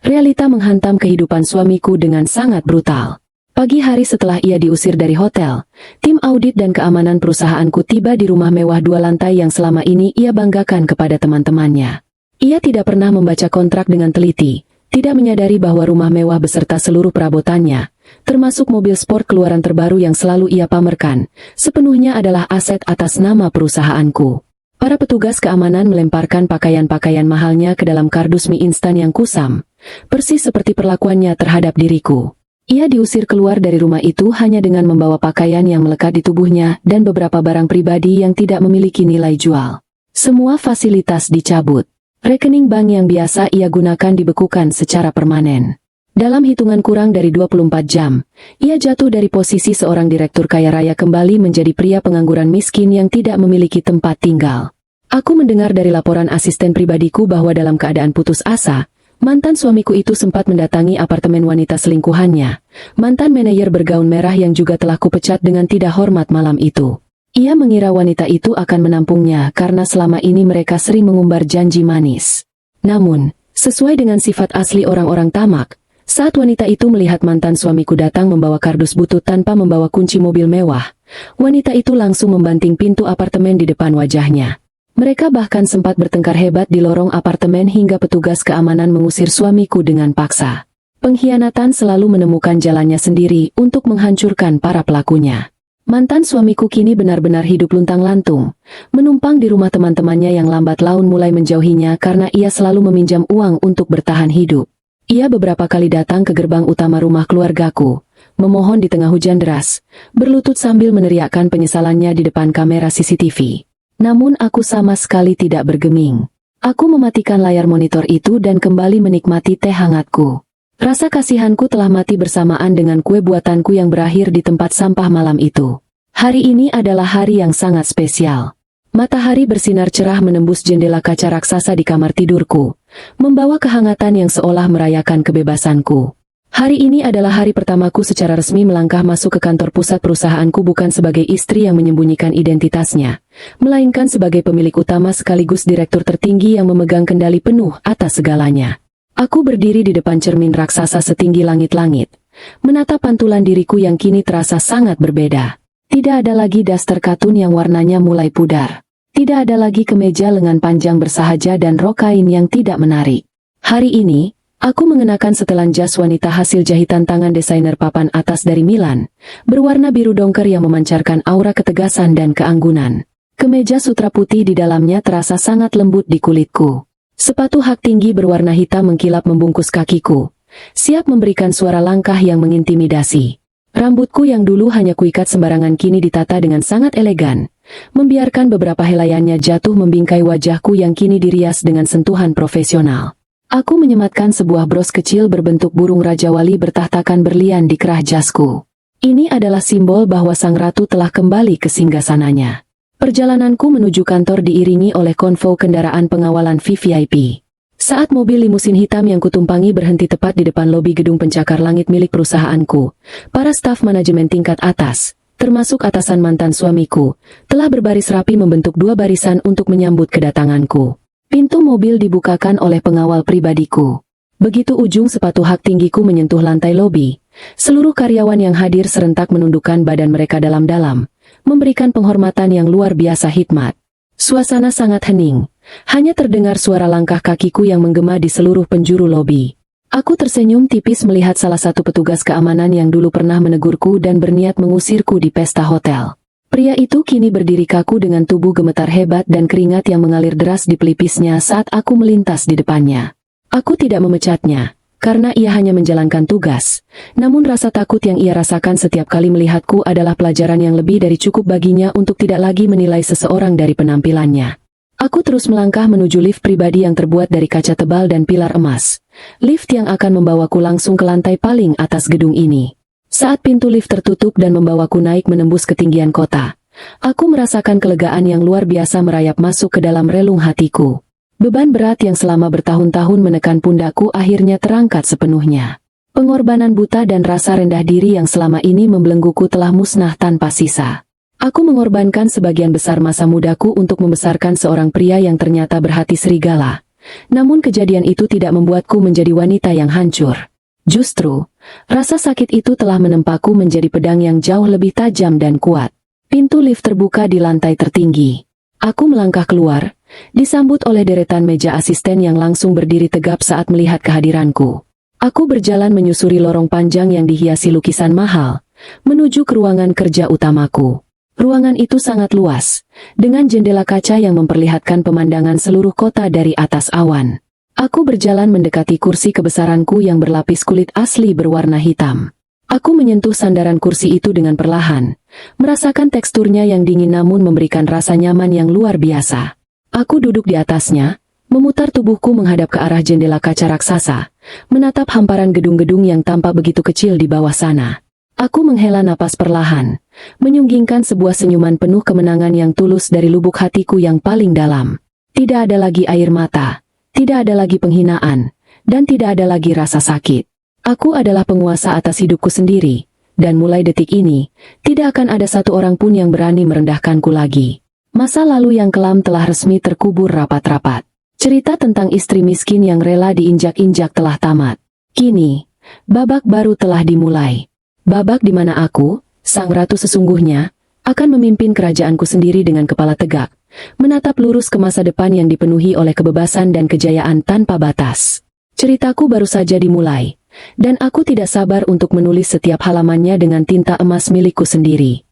realita menghantam kehidupan suamiku dengan sangat brutal. Pagi hari setelah ia diusir dari hotel, tim audit dan keamanan perusahaanku tiba di rumah mewah 2 lantai yang selama ini ia banggakan kepada teman-temannya. Ia tidak pernah membaca kontrak dengan teliti, tidak menyadari bahwa rumah mewah beserta seluruh perabotannya, termasuk mobil sport keluaran terbaru yang selalu ia pamerkan, sepenuhnya adalah aset atas nama perusahaanku. Para petugas keamanan melemparkan pakaian-pakaian mahalnya ke dalam kardus mie instan yang kusam, persis seperti perlakuannya terhadap diriku. Ia diusir keluar dari rumah itu hanya dengan membawa pakaian yang melekat di tubuhnya dan beberapa barang pribadi yang tidak memiliki nilai jual. Semua fasilitas dicabut. Rekening bank yang biasa ia gunakan dibekukan secara permanen. Dalam hitungan kurang dari 24 jam, ia jatuh dari posisi seorang direktur kaya raya kembali menjadi pria pengangguran miskin yang tidak memiliki tempat tinggal. Aku mendengar dari laporan asisten pribadiku bahwa dalam keadaan putus asa, mantan suamiku itu sempat mendatangi apartemen wanita selingkuhannya, mantan manajer bergaun merah yang juga telah kupecat dengan tidak hormat malam itu. Ia mengira wanita itu akan menampungnya karena selama ini mereka sering mengumbar janji manis. Namun, sesuai dengan sifat asli orang-orang tamak, Saat wanita itu melihat mantan suamiku datang membawa kardus butut tanpa membawa kunci mobil mewah, wanita itu langsung membanting pintu apartemen di depan wajahnya. Mereka bahkan sempat bertengkar hebat di lorong apartemen hingga petugas keamanan mengusir suamiku dengan paksa. Pengkhianatan selalu menemukan jalannya sendiri untuk menghancurkan para pelakunya. Mantan suamiku kini benar-benar hidup luntang-lantung, menumpang di rumah teman-temannya yang lambat laun mulai menjauhinya karena ia selalu meminjam uang untuk bertahan hidup. Ia beberapa kali datang ke gerbang utama rumah keluargaku, memohon di tengah hujan deras, berlutut sambil meneriakkan penyesalannya di depan kamera CCTV. Namun aku sama sekali tidak bergeming. Aku mematikan layar monitor itu dan kembali menikmati teh hangatku. Rasa kasihanku telah mati bersamaan dengan kue buatanku yang berakhir di tempat sampah malam itu. Hari ini adalah hari yang sangat spesial. Matahari bersinar cerah menembus jendela kaca raksasa di kamar tidurku, membawa kehangatan yang seolah merayakan kebebasanku. Hari ini adalah hari pertamaku secara resmi melangkah masuk ke kantor pusat perusahaanku bukan sebagai istri yang menyembunyikan identitasnya, melainkan sebagai pemilik utama sekaligus direktur tertinggi yang memegang kendali penuh atas segalanya. Aku berdiri di depan cermin raksasa setinggi langit-langit, menatap pantulan diriku yang kini terasa sangat berbeda. Tidak ada lagi daster katun yang warnanya mulai pudar. Tidak ada lagi kemeja lengan panjang bersahaja dan rok kain yang tidak menarik. Hari ini, aku mengenakan setelan jas wanita hasil jahitan tangan desainer papan atas dari Milan, berwarna biru dongker yang memancarkan aura ketegasan dan keanggunan. Kemeja sutra putih di dalamnya terasa sangat lembut di kulitku. Sepatu hak tinggi berwarna hitam mengkilap membungkus kakiku, siap memberikan suara langkah yang mengintimidasi. Rambutku yang dulu hanya kuikat sembarangan kini ditata dengan sangat elegan, membiarkan beberapa helaiannya jatuh membingkai wajahku yang kini dirias dengan sentuhan profesional. Aku menyematkan sebuah bros kecil berbentuk burung Raja Wali bertahtakan berlian di kerah jasku. Ini adalah simbol bahwa sang ratu telah kembali ke singgasananya. Perjalananku menuju kantor diiringi oleh konvoi kendaraan pengawalan VVIP. Saat mobil limusin hitam yang kutumpangi berhenti tepat di depan lobi gedung pencakar langit milik perusahaanku, para staf manajemen tingkat atas, termasuk atasan mantan suamiku, telah berbaris rapi membentuk dua barisan untuk menyambut kedatanganku. Pintu mobil dibukakan oleh pengawal pribadiku. Begitu ujung sepatu hak tinggiku menyentuh lantai lobi, seluruh karyawan yang hadir serentak menundukkan badan mereka dalam-dalam, memberikan penghormatan yang luar biasa hikmat. Suasana sangat hening. Hanya terdengar suara langkah kakiku yang menggema di seluruh penjuru lobi. Aku tersenyum tipis melihat salah satu petugas keamanan yang dulu pernah menegurku dan berniat mengusirku di pesta hotel. Pria itu kini berdiri kaku dengan tubuh gemetar hebat dan keringat yang mengalir deras di pelipisnya saat aku melintas di depannya. Aku tidak memecatnya, karena ia hanya menjalankan tugas. Namun rasa takut yang ia rasakan setiap kali melihatku adalah pelajaran yang lebih dari cukup baginya untuk tidak lagi menilai seseorang dari penampilannya. Aku terus melangkah menuju lift pribadi yang terbuat dari kaca tebal dan pilar emas. Lift yang akan membawaku langsung ke lantai paling atas gedung ini. Saat pintu lift tertutup dan membawaku naik menembus ketinggian kota, aku merasakan kelegaan yang luar biasa merayap masuk ke dalam relung hatiku. Beban berat yang selama bertahun-tahun menekan pundakku akhirnya terangkat sepenuhnya. Pengorbanan buta dan rasa rendah diri yang selama ini membelengguku telah musnah tanpa sisa. Aku mengorbankan sebagian besar masa mudaku untuk membesarkan seorang pria yang ternyata berhati serigala. Namun kejadian itu tidak membuatku menjadi wanita yang hancur. Justru, rasa sakit itu telah menempaku menjadi pedang yang jauh lebih tajam dan kuat. Pintu lift terbuka di lantai tertinggi. Aku melangkah keluar, disambut oleh deretan meja asisten yang langsung berdiri tegap saat melihat kehadiranku. Aku berjalan menyusuri lorong panjang yang dihiasi lukisan mahal, menuju ke ruangan kerja utamaku. Ruangan itu sangat luas, dengan jendela kaca yang memperlihatkan pemandangan seluruh kota dari atas awan. Aku berjalan mendekati kursi kebesaranku yang berlapis kulit asli berwarna hitam. Aku menyentuh sandaran kursi itu dengan perlahan, merasakan teksturnya yang dingin namun memberikan rasa nyaman yang luar biasa. Aku duduk di atasnya, memutar tubuhku menghadap ke arah jendela kaca raksasa, menatap hamparan gedung-gedung yang tampak begitu kecil di bawah sana. Aku menghela napas perlahan, menyunggingkan sebuah senyuman penuh kemenangan yang tulus dari lubuk hatiku yang paling dalam. Tidak ada lagi air mata, tidak ada lagi penghinaan, dan tidak ada lagi rasa sakit. Aku adalah penguasa atas hidupku sendiri, dan mulai detik ini, tidak akan ada satu orang pun yang berani merendahkanku lagi. Masa lalu yang kelam telah resmi terkubur rapat-rapat. Cerita tentang istri miskin yang rela diinjak-injak telah tamat. Kini, babak baru telah dimulai. Babak di mana aku, sang ratu sesungguhnya, akan memimpin kerajaanku sendiri dengan kepala tegak, menatap lurus ke masa depan yang dipenuhi oleh kebebasan dan kejayaan tanpa batas. Ceritaku baru saja dimulai, dan aku tidak sabar untuk menulis setiap halamannya dengan tinta emas milikku sendiri.